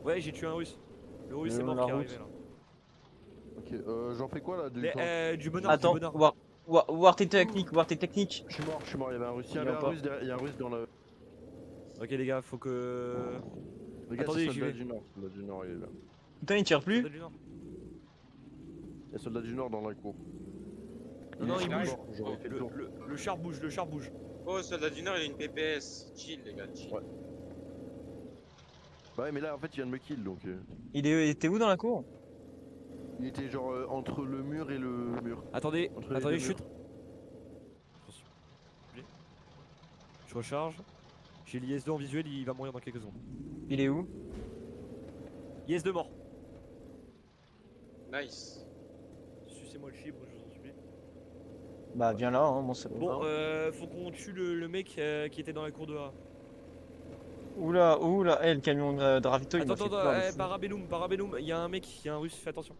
Ouais, j'ai tué un russe. Le russe Le est mort la qui est route. arrivé là. Ok, j'en fais quoi là du Mais, temps? du bonheur, Attends, du bonheur. voir tes techniques, voir tes techniques. Je suis mort, il y avait un russe. Il y Il avait vient un pas. russe derrière, il y a un russe dans le. Ok les gars, faut que... Les gars, Attendez, c'est j'y soldat vais. du Nord. Soldat du Nord, il est là. Putain, il tire plus. Soldat du Nord. Il y a soldat du Nord dans la cour. Non, non, il est bouge. mort, j'aurais fait le tour. Le char bouge, le char bouge. Oh, soldat du Nord, il a une PPS. Chill, les gars, chill. Ouais. Bah ouais, mais là en fait, il vient de me kill donc. Il était où dans la cour? Il était genre entre le mur et le mur. Attendez, Entre les attendez, deux chute. murs. Je recharge. J'ai l'IS2 en visuel, il va mourir dans quelques secondes. Il est où? IS2 mort. Nice. Sucez-moi le chibre, je vous en supplie. Bah, viens là, hein, mon salaud. Bon, faut qu'on tue le mec qui était dans la cour de A. Oula, le camion de ravito, il Attends, m'a fait attends, peur de fou. Parabellum, il y a un mec, il y a un russe, fais attention.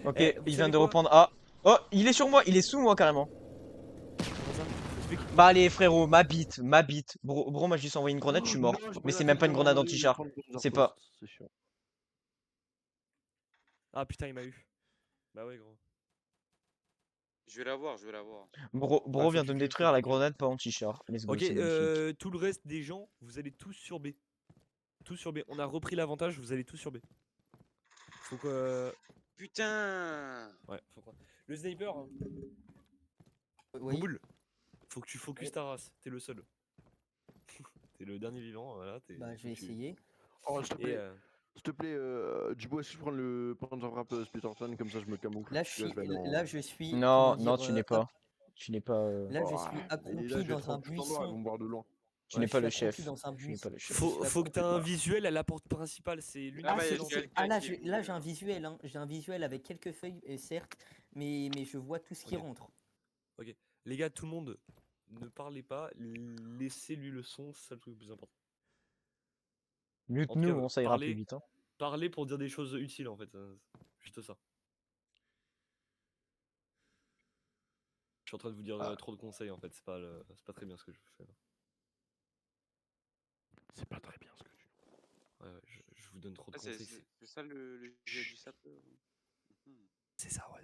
Ok, Eh, vous il savez vient de quoi reprendre A. Oh, il est sur moi, il est sous moi carrément. Comment ça? Explique. Bah allez frérot, ma bite. Bro, moi je lui ai envoyé une grenade, je suis mort. Non, j'ai Mais la c'est même pas une tête grenade devant lui, anti-char. il est 32 C'est heures pas. post, c'est chiant. Ah putain, il m'a eu. Bah ouais, gros. Je vais la voir, je vais la voir. Bro faut vient que de me tu- détruire faut la que tu- grenade, pas anti-char. Let's go, Ok, c'est magnifique. tout le reste des gens, vous allez tous sur B. Tous sur B. On a repris l'avantage, vous allez tous sur B. Faut que... Putain! Ouais, faut quoi. Le sniper, hein. Oui. Bouboule, faut que tu focus ta race, t'es le seul. T'es le dernier vivant, voilà. Bah, je vais essayer. Oh, s'il te Et plaît, s'il te plaît, Dubois, si je prends le Panzer Wrap Splitterton, comme ça je me camoufle. Là, Parce que vais aller en- là, je suis. Non, Comment non, dire, tu n'es pas. Tu n'es pas. Là, je Oh, suis et là, accroupi je vais dans être un tout en noir, ils vont buisson. me voir de loin. Tu Ouais, n'es je pas suis le accroupi chef. dans un Tu n'es pas buisson. le chef. faut que t'aies un visuel à la porte principale, c'est l'une Ah Ah, bah, des il y a c'est- lances. quelqu'un ah, là, qui- là, j'ai un visuel, hein. J'ai un visuel avec quelques feuilles, certes, mais je vois tout ce qui Ok. rentre. Les gars, tout le monde, ne parlez pas, laissez-lui le son, c'est ça le truc le plus important. En tout Mute-nous, cas, ça ira plus vite. Hein. parlez pour dire des choses utiles en fait, juste ça. Je suis en train de vous dire trop de conseils en fait, c'est pas très bien ce que je fais là. C'est pas très bien ce que tu dis. Ouais, je vous donne trop de Ah, conseils. c'est ça le jeu du sapeur. Mhm. C'est ça, ouais.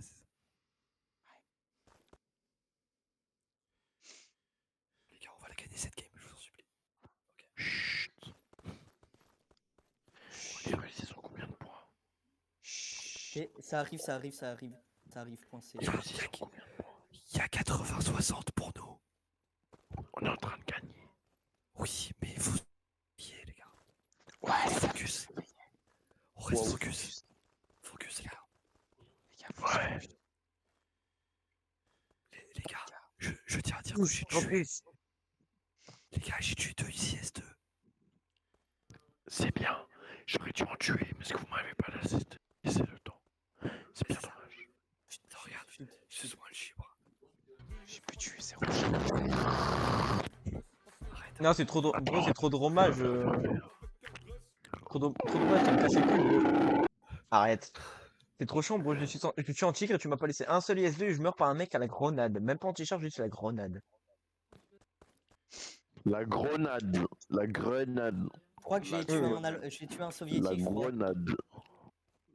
Les gars, on va la gagner cette game, je vous en supplie. Chut. Les Russes, ils ont combien de points? Et ça arrive, ça arrive, ça arrive. Ça arrive, coincé. Les Russes, ils ont combien de points? Il y a 80-60 pour nous. On est en train de gagner. Oui, mais il faut y aller, les gars. Ouais, Focus. On reste Wow. focus. Focus, les gars. Ouais. Les gars, je tiens à dire que j'ai tué. Les gars, j'ai tué 2 IS2. C'est bien. J'aurais dû en tuer, mais ce que vous m'avez pas laissé le temps. C'est bien dommage. Putain, regarde, suce-moi le chibre. J'ai pu tuer, c'est Non, c'est trop, bro, c'est trop dommage. Trop dommage, t'as me cassé le cul, bro. Arrête. C'est trop chiant, bro. Je suis en tigre et tu m'as pas laissé un seul IS2 et je meurs par un mec à la grenade. Même pas anti-char, juste la grenade. La grenade. La grenade. Je crois que j'ai tué, j'ai tué un La soviétique, je crois. grenade.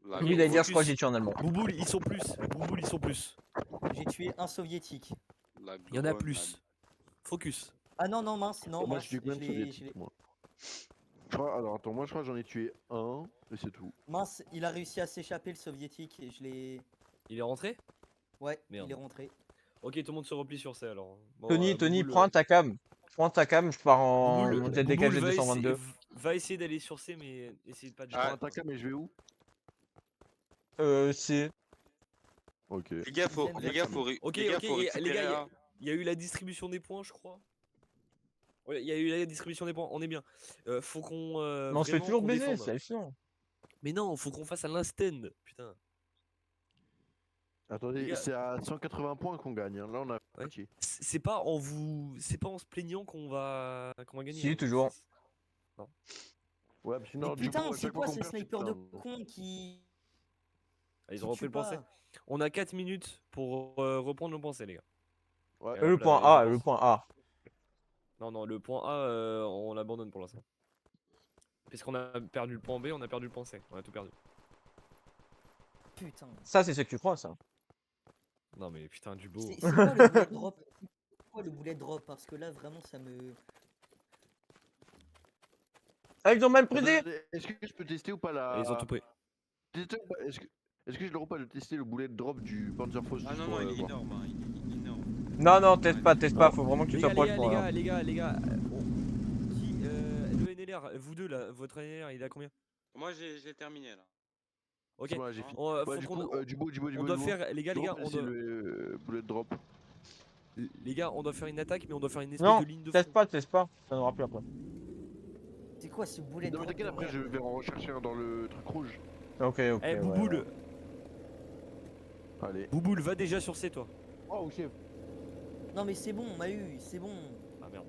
La Lui, il allait dire, focus. je crois que j'ai tué un allemand. Bouboule, ils sont plus. Bouboule, ils sont plus. J'ai tué un soviétique. Il y en a plus. Focus. Ah non, non, mince, non, Moi, mince. je suis quand même soviétique, moi. Je crois, alors attends, moi je crois que j'en ai tué un, et c'est tout. Mince, il a réussi à s'échapper, le soviétique, et je l'ai... Il est rentré? Ouais, Merde. il est rentré. Ok, tout le monde se replie sur C alors. Bon, Tony, Bouboule, prends ta cam. Prends ta cam, je pars en Bouboule, jet Bouboule DKG 222. va essayer d'aller sur C, mais essayez pas de Je prends Ah. un taka, mais je vais où? C'est. Ok. Les gars, faut, Ok, les gars, faut, Ok, les gars, ok, faut les récupérer gars, un. il y a eu la distribution des points, je crois. Ouais, il y a eu la distribution des points, on est bien. Faut qu'on. Mais on se fait vraiment toujours qu'on baiser, défende. c'est hallucinant. Mais non, faut qu'on fasse à l'instant. Putain. Les Attendez, gars- c'est à 180 points qu'on gagne. Hein. Là, on a Ouais. moitié. C'est pas en vous. C'est pas en se plaignant qu'on va gagner. Si, hein. toujours. Non. Ouais, parce que sinon, Mais du coup, putain, à c'est chaque fois quoi qu'on ces perd, tu te snipers de plains. cons qui. Ah, ils qui ont repris tuent le pensée. pas. On a 4 minutes pour reprendre le pensée, les gars. Ouais. Et Le hop là, point je A, pense- le point A. Non, le point A, on l'abandonne pour l'instant. Puisqu'on a perdu le point B, on a perdu le point C. On a tout perdu. Putain. Ça, c'est ce que tu crois, ça. Non, mais putain, du beau. C'est quoi le bullet drop? C'est quoi le bullet drop? Parce que là, vraiment, ça me. Ah, ils ont mal prisé. Attendez, est-ce que je peux tester ou pas la. Et ils ont tout pris. Tester ou pas Est-ce que je leur pas de tester le boulet de drop du Panzerfaust Ah juste non, pour, non, il est voir. énorme. Hein. Il est énorme. Non, non, teste pas, faut vraiment que tu Les sois gars, proche les pour gars, rien. les gars, les gars, les gars, qui, le NLR, vous deux là, votre NLR, il est à combien? Moi, j'ai terminé là. Ok, C'est bon, j'ai fini. faut Ouais, du qu'on- coup, du beau, on doit faire, les gars, on on doit, le bullet drop. les gars, on doit faire une attaque, mais on doit faire une espèce Non, de ligne de teste front. pas, ça n'aura plus après. C'est quoi ce bullet Non, drop? mais t'inquiète, de après, merde je vais en rechercher un dans le truc rouge. Ok, Eh, ouais, Bouboule, ouais. Allez. Bouboule, va déjà sur C, toi. Oh, chef. Non, mais c'est bon, on m'a eu, c'est bon. Ah merde.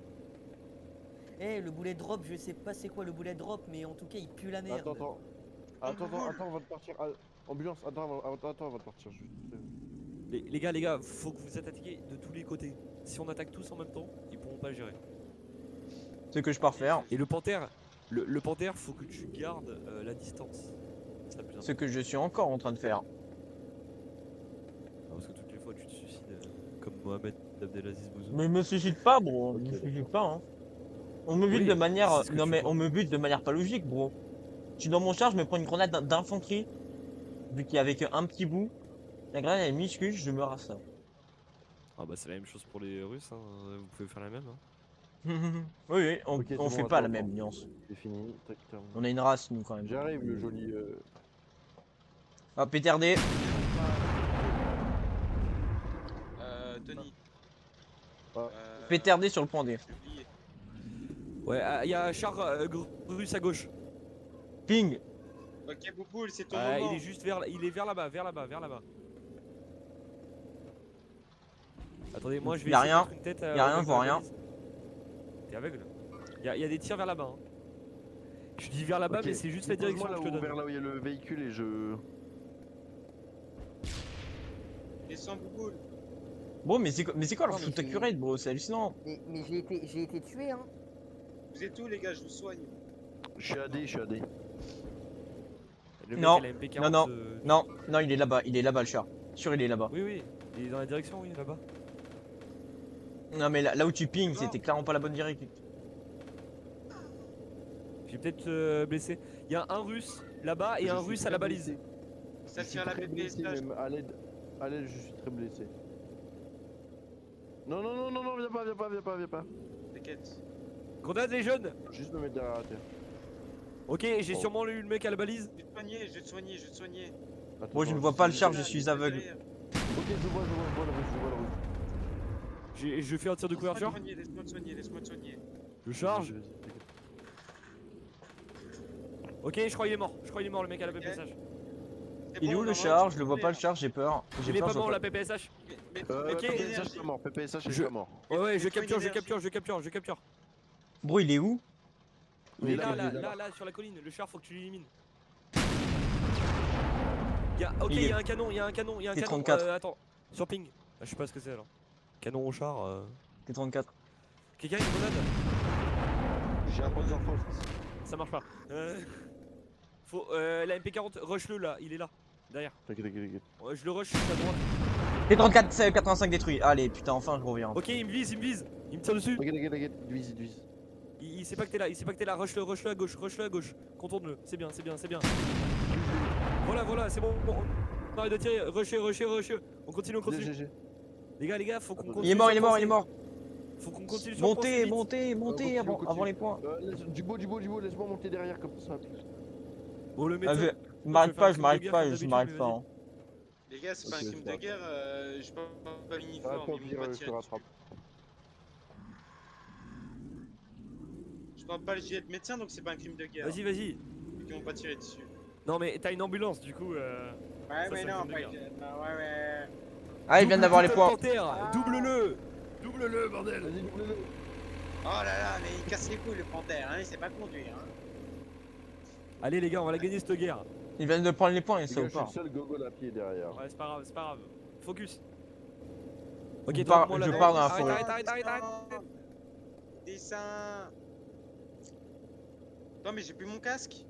Eh, le bullet drop, je sais pas c'est quoi le bullet drop, mais en tout cas, il pue la merde. Attends, avant de partir. Ah, ambulance, attends, avant de partir. Les gars, faut que vous attaquiez de tous les côtés. Si on attaque tous en même temps, ils pourront pas gérer. Ce que je pars faire, Et le panthère, le panthère, faut que tu gardes la distance. C'est le plus ce que je suis encore en train de faire. Ah, parce que toutes les fois tu te suicides comme Mohamed Abdelaziz Bouzou. Mais je me suicide pas, bro. Je me suicide pas, hein. On me bute Oui, de manière. c'est ce que Non, tu mais vois. on me bute de manière pas logique, bro. Je suis dans mon char, je me prends une grenade d'infanterie. Vu qu'il y avait qu'un petit bout. La grenade elle est minuscule, je me rase ça. Ah bah c'est la même chose pour les Russes, hein. Vous pouvez faire la même. Hein. Oui, oui, on, Ok, c'est on bon, fait pas la attends, même attends. nuance. C'est fini. Tac, terminé. On a une race, nous, quand même. J'arrive, le joli. Ah, PTRD. Tony. Ah. PTRD sur le point D. J'ai oublié. Ouais, il y a un char russe à gauche. Ping. Ok, Bouboule, c'est ton Il moment. est juste il est vers là-bas, vers là-bas, vers là-bas. Attendez, moi je vais Y a essayer de rien. mettre une tête. Y a rien, je vois rien. T'es aveugle. Y a des tirs vers là-bas. Hein. Je dis vers là-bas, Ok. mais c'est juste la direction que je te donne. Vers là où il y a le véhicule et je. Descends, Bouboule. Bro, mais c'est quoi leur Non, mais shoot c'est- accurate, bro? C'est hallucinant. Mais j'ai été tué, hein. Vous êtes où, les gars? Je vous soigne. Je suis AD, je suis AD. Le mec, Non, il a MP40, non, non. Non, non, il est là-bas, le char. Sûr, il est là-bas. Oui, oui, il est dans la direction, oui, là-bas. Non, mais là où tu ping, Non. c'était clairement pas la bonne direction. J'ai peut-être blessé. Il y a un russe là-bas et Je un suis russe à très la balise. blessé. Ça Je suis tire la très blessé, PPSH. même à l'aide, je suis très blessé. Non, non, non, non, non, viens pas. T'inquiète. Grenade les jeunes. Juste me mettre derrière la terre. Ok, j'ai Oh. sûrement eu le mec à la balise. Je vais te soigner, je vais te soigner. Attends, Moi, je ne attends, vois pas le juste- char, je Là, suis juste aveugle. derrière. Ok, je vois le russe. Je fais un tir de couverture. Laisse-moi te soigner, laisse-moi te soigner. Je charge. Vas-y, t'inquiète. Ok, je crois qu'il est mort. Je crois qu'il est mort le mec à la PPSH. C'est Il est bon, où le normalement, char? tu Je le peux vois pas le faire. char, j'ai peur. Il J'ai est peur, pas je mort vois la PPSH. Mais Ouais, Ok. PPSH, c'est mort, PPSH, Je- est mort. Ouais, je faut une capture, énergie. je capture. Bro, il est où? Il est Il est là, sur la colline. Le char, faut que tu l'élimines. Ok, Il il est- y a un canon, il y a un canon. T34. Attends, sur ping. Ah, je sais pas ce que c'est alors. Canon au char. T34. Quelqu'un a une grenade? J'ai un Panzerfaust. Ça marche pas. Faut la MP40, rush-le là, il est là, derrière. T'inquiète. Ouais, je le rush, je suis à droite. T34, 85 détruit. Allez, putain, enfin, je reviens. Ok, il me vise, il me tire dessus. T'inquiète. Vise. Il sait pas que t'es là, rush-le à gauche, contourne-le, c'est bien. Voilà, c'est bon, on arrête de tirer, rusher, on continue. GG. Les gars, faut qu'on continue. Il est mort, sur il est le mort, il est pensée. mort. Faut qu'on continue sur le pensée, Montez, vite. montez, montez On continue. avant les points. Du beau, laisse-moi monter derrière comme ça. Bon, le Ah, médecin. je m'arrête pas, faire un crime de guerre comme je m'arrête d'habitude, pas. mais hein. Les gars, c'est pas Ok, un crime c'est de pas guerre. Je parle pas Ah, uniforme, toi, ils pire, m'ont pas je te tiré rattrape. dessus. Je porte pas le gilet de médecin, donc c'est pas un crime de guerre. Vas-y, vas-y. Donc ils vont pas tirer dessus. Non, mais t'as une ambulance, du coup. Ouais, Ça, mais c'est non, un crime de pas guerre. ouais, ouais. Ah, il vient d'avoir les Double points. Panthère, double-le. Double-le, bordel. Vas-y, double-le. Oh là là, mais il casse les couilles le panthère, hein, il sait pas conduire. Hein. Allez, les gars, on va la gagner cette guerre. Il vient de prendre les points, il Les sait gars, ou je suis le pas. seul gogol à pied derrière. Ouais, c'est pas grave, c'est pas grave. Focus. Ok, Je toi, pars- moi, je là, pars dans la arrête, forêt. arrête, arrête, arrête. Descends. Non, mais j'ai plus mon casque.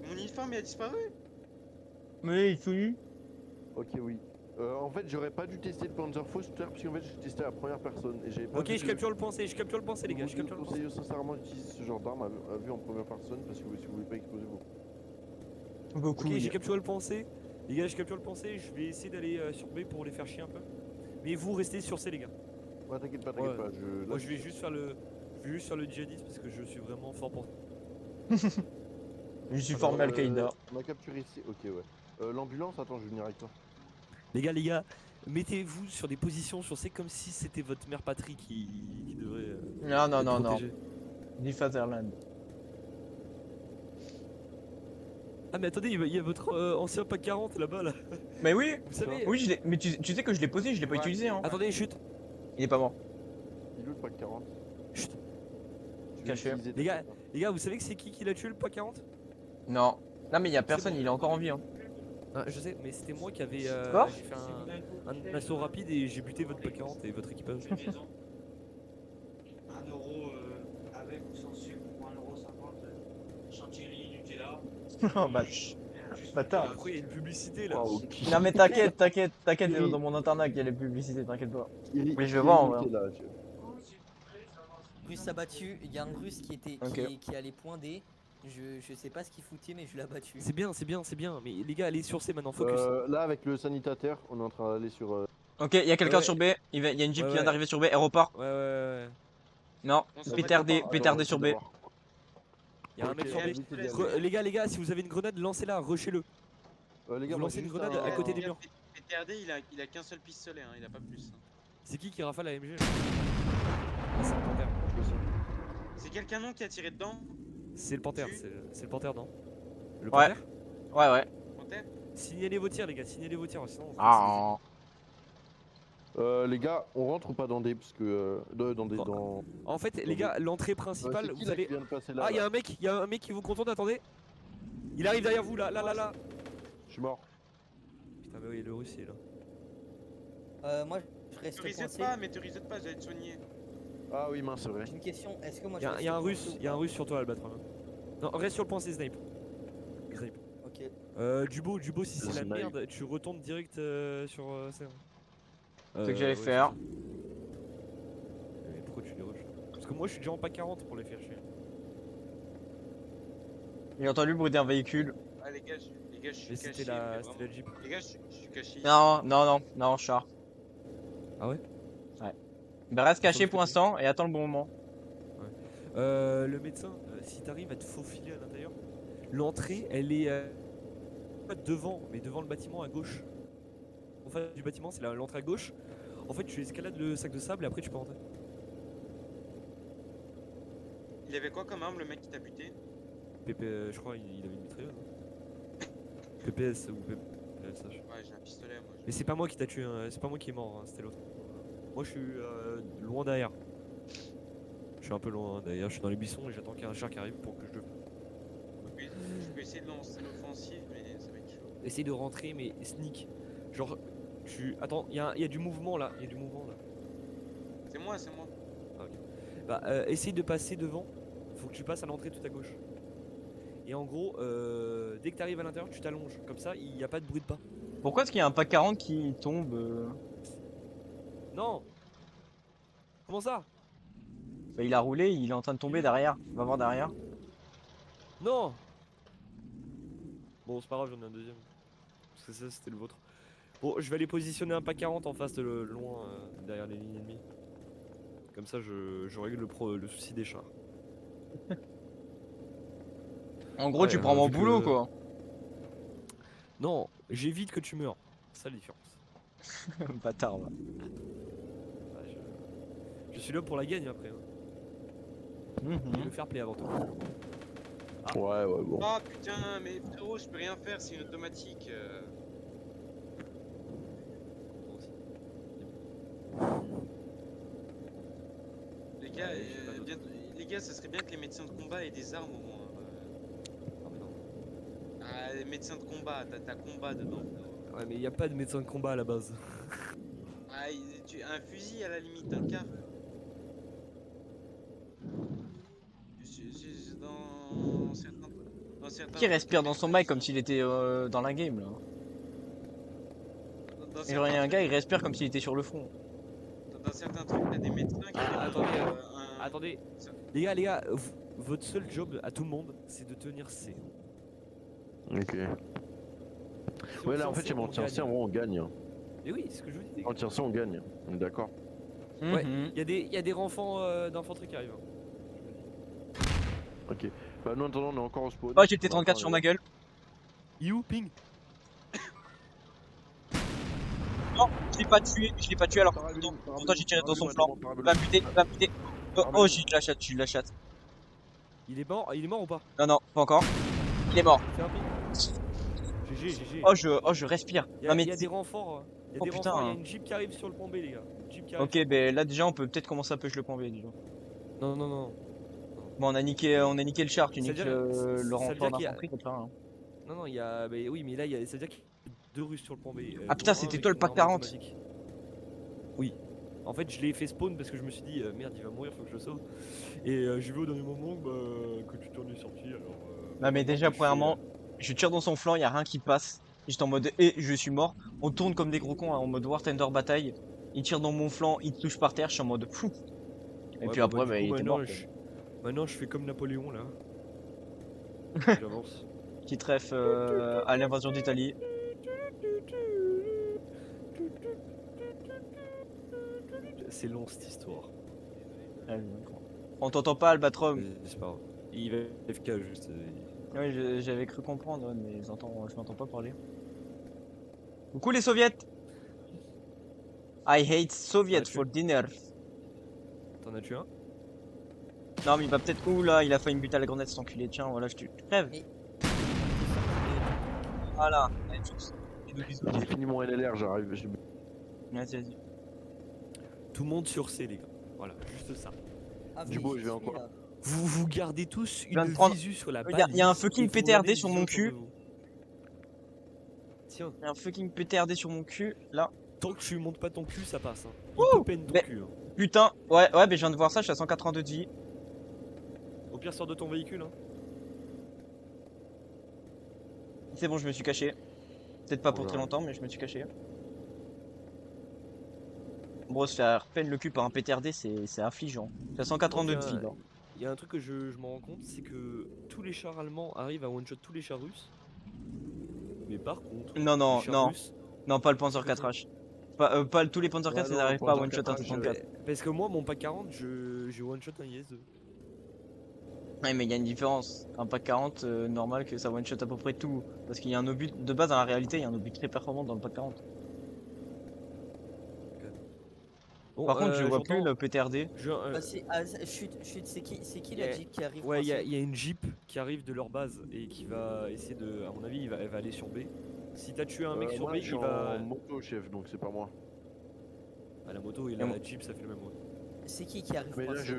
Mon uniforme il a disparu. Mais il finit. Ok, oui. En fait, j'aurais pas dû tester le Panzerfaust tout à l'heure parce qu'en fait, j'ai testé à la première personne et j'avais pas Ok, vu je capture le pensée, les gars, je Je capture vous le pensée. conseille sincèrement d'utiliser ce genre d'arme à vue en première personne parce que si vous voulez pas exploser vous. Beaucoup. Ok, j'ai capturé le pensée. Les gars, je capture le pensée. Je vais essayer d'aller sur B pour les faire chier un peu. Mais vous restez sur C, les gars. Ouais, t'inquiète pas, Ouais. là, Moi, je vais juste faire le djihadiste parce que je suis vraiment fort pour. Je suis formé Al-Qaïda. On a capturé ici, ok, ouais. L'ambulance, attends, je vais venir avec toi. Les gars, mettez-vous sur des positions sur C comme si c'était votre mère patrie qui devrait. Non, non, être non, non. protégée. Du Fatherland. Ah, mais attendez, il y a votre ancien pack 40 là-bas là. Mais oui. Vous savez. Oui, mais tu sais que je l'ai posé, je l'ai pas Ouais. utilisé. Hein. Attendez, chute. Il est pas mort. Il est où le pack 40? Chut. Je vais Caché. l'utiliser, Les gars, t'inquiète Les gars, vous savez que c'est qui l'a tué le pack 40? Non. Non, mais il y a personne, bon. il est encore en vie. Hein. Ah, je sais, mais c'était moi qui avais. Quoi J'ai fait un assaut rapide et j'ai buté votre pack 40 et votre équipage. 1 euro avec ou sans sucre ou 1,50 €, chantilly, Nutella. Oh, bah, bâtard. Après, il y a une publicité pas. là. Waouh, Non, mais t'inquiète, t'inquiète, Oui. dans mon internat qu'il y a les publicités, t'inquiète pas. Kiri- Mais je vais Kiri voir, en vrai. Nutella, Russe abattu, il y a un russe qui était Ok. qui allait point D. Je sais pas ce qu'il foutait mais je l'ai abattu. C'est bien, c'est bien, c'est bien. Mais les gars, allez sur C maintenant, focus. Là, avec le sanitateur, on est en train d'aller sur. Ok, il y a quelqu'un Ouais. sur B. Il y a une jeep Ouais, qui vient ouais. d'arriver sur B. Elle repart. Ouais. Non, On s'en PTRD, va PTRD sur B. Il y a un mec Ok, sur B. vite, vite, vite. Les gars, si vous avez une grenade, lancez-la, rushez-le. Les gars, Vous moi, lancez j'ai une juste grenade un- à côté des murs. PTRD, il a qu'un seul pistolet, hein, il a pas plus. Hein. C'est qui rafale la MG? Ah, c'est le panthère. C'est quelqu'un non qui a tiré dedans? C'est le panthère, c'est le panthère, non? Le Ouais. panthère? Ouais. Panthère? Signalez vos tirs, les gars, signalez vos tirs, sinon. Ah. Les gars, on rentre ou pas dans des. Parce que. Dans. En fait, les gars, l'entrée principale, C'est qui vous là qui allez. vient de passer là? Ah, il y là a un mec qui vous contourne, attendez. Il arrive derrière vous, là. Je suis mort. Putain, mais oui, le russe, il est là. Moi je reste Te risette coincé. pas, mais te risette pas, j'allais te soigner. Ah oui, mince, c'est vrai. J'ai une question, est-ce que moi Il je y a un reste russe, coincé ou il y a un pas russe sur toi, Albatros. Non, reste sur le point, c'est snipe. Snipe. Ok. Dubo, si c'est la Snipe. merde, tu retournes direct sur ça. C'est ce que j'allais ouais, faire. c'est ça. Mais pourquoi tu les rushes? Parce que moi je suis déjà en pack 40 pour les faire chier. J'ai entendu le bruit d'un véhicule. Ah les gars, je suis Mais caché. c'était mais la vraiment. Jeep. Les gars, je suis caché. ici. Non, char. Ah ouais? Bah reste caché Sauf pour que- l'instant et attends le bon moment. Le médecin, si t'arrives à te faufiler à l'intérieur, l'entrée elle est pas devant, mais devant le bâtiment à gauche. En fait du bâtiment c'est l'entrée à gauche. En fait tu escalades le sac de sable et après tu peux rentrer. Il avait quoi comme arme le mec qui t'a buté? Je crois il avait une mitrailleuse. Hein. PPS ou PPS. Ouais, j'ai un pistolet moi. Mais c'est pas moi qui t'a tué, c'est pas moi qui est mort, hein, c'était l'autre. Moi je suis loin derrière. Je suis un peu loin derrière, je suis dans les buissons et j'attends qu'il y ait un char qui arrive pour que je le. Je peux essayer de lancer l'offensive, mais ça va être chaud. Essaye de rentrer mais sneak. Genre tu. Attends, il y a du mouvement là, il y a du mouvement là. C'est moi, c'est moi. Bah essaye de passer devant, faut que tu passes à l'entrée tout à gauche. Et en gros, dès que tu arrives à l'intérieur, tu t'allonges. Comme ça, il n'y a pas de bruit de pas. Pourquoi est-ce qu'il y a un pack 40 qui tombe Non. Comment ça? Bah il a roulé, il est en train de tomber derrière. Va voir derrière. Non. Bon, c'est pas grave, j'en ai un deuxième. Parce que ça, c'était le vôtre. Bon, je vais aller positionner un pack 40 en face de loin, derrière les lignes ennemies. Comme ça, je règle le souci des chars. En gros, Ouais, tu prends mon vu que- boulot quoi. Non, j'évite que tu meurs. C'est ça la différence. Bâtard va. Ouais, je suis là pour la gagne après. Hein. Le fair play avant tout. Ouais, bon. Ah putain, mais frérot, je peux rien faire, c'est une automatique. Moi aussi. Les gars, Ouais, j'ai pas d'autre. les gars, ça serait bien que les médecins de combat aient des armes au moins. Ah, mais non. Ah, les médecins de combat, t'as combat dedans. Ouais, mais il n'y a pas de médecin de combat à la base. Ah, un fusil à la limite, un car. Dans certains. Dans certains Qui trucs, respire dans son mic comme ils s'il était dans la game là. sont- dans Et genre, il y a certains un gars, il trucs, respire comme s'il était sur le front. dans certains trucs, t'as des médecins qui Ah, délivrent, attendez, un- Attendez, ça- les gars, votre seul job à tout le monde, c'est de tenir C. Ok. Si on Ouais, là tient en fait, C, si on tient C, en gros, on gagne. Mais oui, c'est ce que je vous dis. les En gars. tient C, on gagne. On est d'accord. Ouais, Mhm. il y a des renforts d'infanterie qui arrivent. hein. Ok. Bah, nous, en attendant, on est encore au spawn. Oh, j'ai le On T34 sur ma gueule. You, ping. Non, je l'ai pas tué alors que pourtant j'ai tiré dans son flanc. Va me buter, va me buter. Oh, j'ai de la chatte, j'ai de la chatte. Il est mort ou pas? Non, non, pas encore. Il est mort. Fais un ping. GG. Oh, je respire. Il y Non, a, mais il y a des renforts. Il y a Oh, des putain. renforts, il y a une jeep qui arrive sur le point B, les gars. Une jeep qui arrive sur ok, le ben là déjà on peut peut-être commencer à push le point B déjà. point B. Non. Bon, on a niqué le char, tu Ça veut niques dire- le ça veut renfort dire qu'il y a- d'infanterie comme ça. Hein. Non, il y a. Bah, oui, mais là, ça veut dire qu'il y a 2 Russes sur le point B. Ah, putain, dont un c'était avec toi le une pack arme 40. automatique. Oui. En fait, je l'ai fait spawn parce que je me suis dit, merde, il va mourir, faut que je le sauve. Et j'ai vu au dernier moment que tu t'en es sorti. Alors, Non, mais maintenant déjà, que je fais, premièrement, je tire dans son flanc, y a rien qui passe. J'étais en mode, et je suis mort. On tourne comme des gros cons, hein, en mode War Thunder bataille. Il tire dans mon flanc, il touche par terre, je suis en mode fou. Et Ouais, puis bah, après, du bah, coup, il était maintenant, mort. quoi. Maintenant, je fais comme Napoléon là. J'avance. Qui trèfle à l'invasion d'Italie. C'est long cette histoire. On t'entend pas, Albatrom. Mais c'est pas grave. Il va FK juste. Oui, j'avais cru comprendre, ouais, mais je m'entends pas parler. Coucou les soviets! I hate Soviets for dinner. T'en as tué un? Non, mais il va peut-être. Ouh là, il a failli me buter à la grenade cet enculé. Tiens, voilà, tu crèves. Mais- Voilà. Allez, tchuss. Bisous, bisous. J'ai fini mon LLR, j'arrive. Vas-y. Tout le monde sur C, les gars. Voilà, juste ça. Ah, Du oui, beau, j'y je vais suis, encore. là. Vous gardez tous viens une de prendre- visu sur la Il balle. y a un fucking PTRD sur mon cul. Tiens, Il y a un fucking PTRD sur mon cul, là. tant que tu montes pas ton cul, ça passe. Hein. Ouh, Il te peine ton mais- cul. Hein. Putain, ouais, mais je viens de voir ça, je suis à 182 de vie. Au pire, sors de ton véhicule. Hein. C'est bon, je me suis caché. Peut-être pas pour Oula. très longtemps, mais je me suis caché. Bon, se faire peine le cul par un PTRD, c'est affligeant. Je suis à 182 de Donc, vie, là. Il y a un truc que je me rends compte, c'est que tous les chars allemands arrivent à one-shot tous les chars russes. Mais par contre, Non, les chars non. russes- Non, pas le Panzer 4H. Pas tous les Panzer 4, Ouais, ils non, n'arrivent pas à Panzer one-shot un 4H, 54. Parce que moi, mon pack 40, j'ai one-shot un IS-2. Ouais, mais il y a une différence. Un pack 40, normal que ça one-shot à peu près tout. Parce qu'il y a un obus, de base, dans la réalité, il y a un obus très performant dans le pack 40. Bon, Par contre, je vois plus j'entends- le PTRD. Bah, chut, c'est qui la Yeah. Jeep qui arrive Ouais, il coincée y a une Jeep qui arrive de leur base et qui va essayer de. À mon avis, elle va aller sur B. Si t'as tué un mec sur Moi, B, je suis il va. en moto, chef, donc c'est pas moi. À la moto et Et la moi- Jeep, ça fait le même. Ouais. C'est qui arrive Mais là, coincé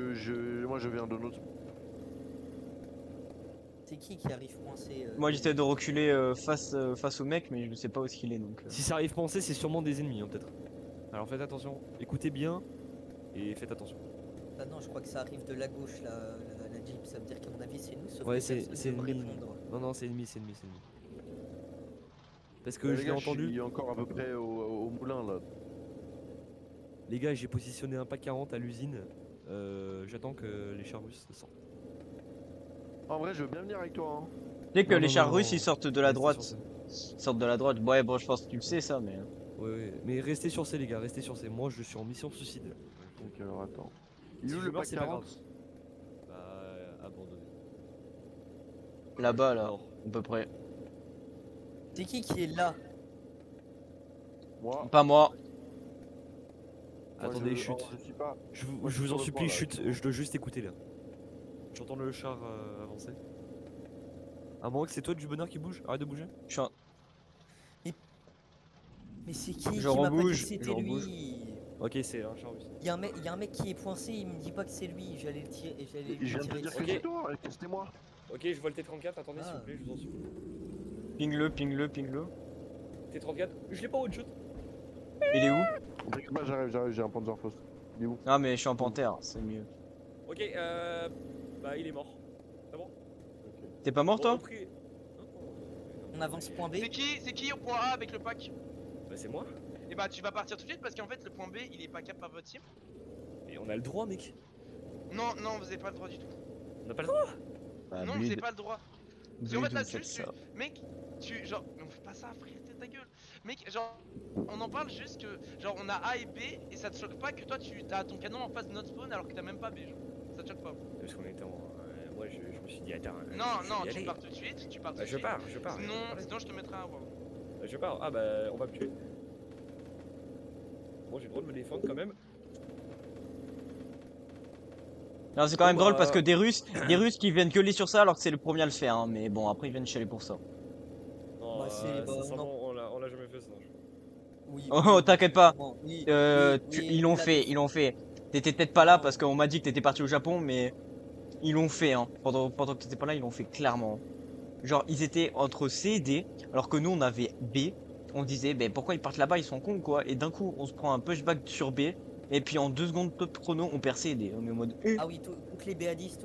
moi, je viens de notre. C'est qui arrive coincé Moi, j'essaie de reculer face au mec, mais je sais pas où est-ce qu'il est donc. Si ça arrive penser, c'est sûrement des ennemis, hein, peut-être. Alors faites attention, écoutez bien et faites attention. Ah non, je crois que ça arrive de la gauche, la Jeep. Ça veut dire qu'à mon avis, c'est nous. Sauf Ouais, que c'est personne ne veut ennemi. répondre. Non, c'est ennemi. Parce que Les je l'ai gars, entendu. suis encore à peu près au moulin là. Les gars, j'ai positionné un pack 40 à l'usine. J'attends que les chars russes sortent. En vrai, je veux bien venir avec toi. Hein. Dès que Non, les non, chars non, russes ils sortent de la restez droite, sur ils sortent de la droite. Ouais, bon, je pense que tu le sais ça, mais. Ouais, mais restez sur C, les gars, restez sur C. Moi, je suis en mission suicide. Donc, alors attends. Il Si est où je le meurs, pack c'est pas 40? grave. Bah, abandonné. Là-bas, là, Alors, à peu près. C'est qui est là Moi. Pas moi. attendez, je... chute. oh, je suis pas. Je moi, je vous suis en sur le supplie, point, là, chute. actuellement. Je dois juste écouter là. J'entends le char avancer. À moins que c'est toi du bonheur qui bouge. Arrête de bouger. Je suis en- Mais c'est qui Je qui m'a pas dit que rebouge, je c'était rebouge. lui? Ok, c'est un char aussi. Il y a un mec qui est poincé, il me dit pas que c'est lui, j'allais le tirer, j'allais Je lui viens de te tirer dire dessus. que c'est toi, que c'était moi. Ok, je vois le T34. Attendez, s'il Ah. vous plaît, je vous en supplie. Ping-le, ping-le, ping-le. T34. Je l'ai pas one shot. Il est où? T'inquiète pas, j'arrive, j'ai un Panzerfaust. Il est où? Ah, mais je suis en panthère, c'est mieux. Ok, bah il est mort. C'est bon. T'es pas mort, Bon, toi? après- Non, On avance point B. C'est qui au point A avec le pack? Bah c'est moi. Et bah tu vas partir tout de suite parce qu'en fait le point B il est pas cap par votre team. Et on a le droit, mec. Non, non, vous avez pas le droit du tout. On n'a pas le droit. Bah, non, vous avez pas le droit. Parce qu'en Bleed, fait là, vous faites juste, ça. mec, genre, mais on fait pas ça, frère, t'es ta gueule. Mec, genre, on en parle juste que, genre, on a A et B et ça te choque pas que toi tu as ton canon en face de notre spawn alors que t'as même pas B, genre. Ça te choque pas. Parce qu'on était en. Moi je me suis dit, attends. Non, je non, vais y tu aller. pars tout de suite, tu pars tout Bah, de je suite. pars, je pars. Sinon je te mettrai un wow. Je pars. Ah bah on va me tuer. Bon, j'ai le droit de me défendre quand même. Non, c'est quand même Bon, drôle bah- parce que des Russes qui viennent gueuler sur ça alors que c'est le premier à le faire, hein. Mais bon, après ils viennent chialer pour ça. Non, Bah, c'est- bah, sincèrement, non. on l'a jamais fait ça. Oui. Oh, t'inquiète pas. bon, oui, Ils l'ont il l'a fait, fait. ils l'ont fait. T'étais peut-être pas là Non. parce qu'on m'a dit que t'étais parti au Japon, mais ils l'ont fait, hein. Pendant que t'étais pas là, ils l'ont fait clairement. Genre, ils étaient entre C et D, alors que nous on avait B. On disait, ben pourquoi ils partent là-bas, ils sont cons quoi. Et d'un coup, on se prend un pushback sur B, et puis en 2 secondes top chrono, on perd C et D. On est en mode. Ah oui, toutes les BA10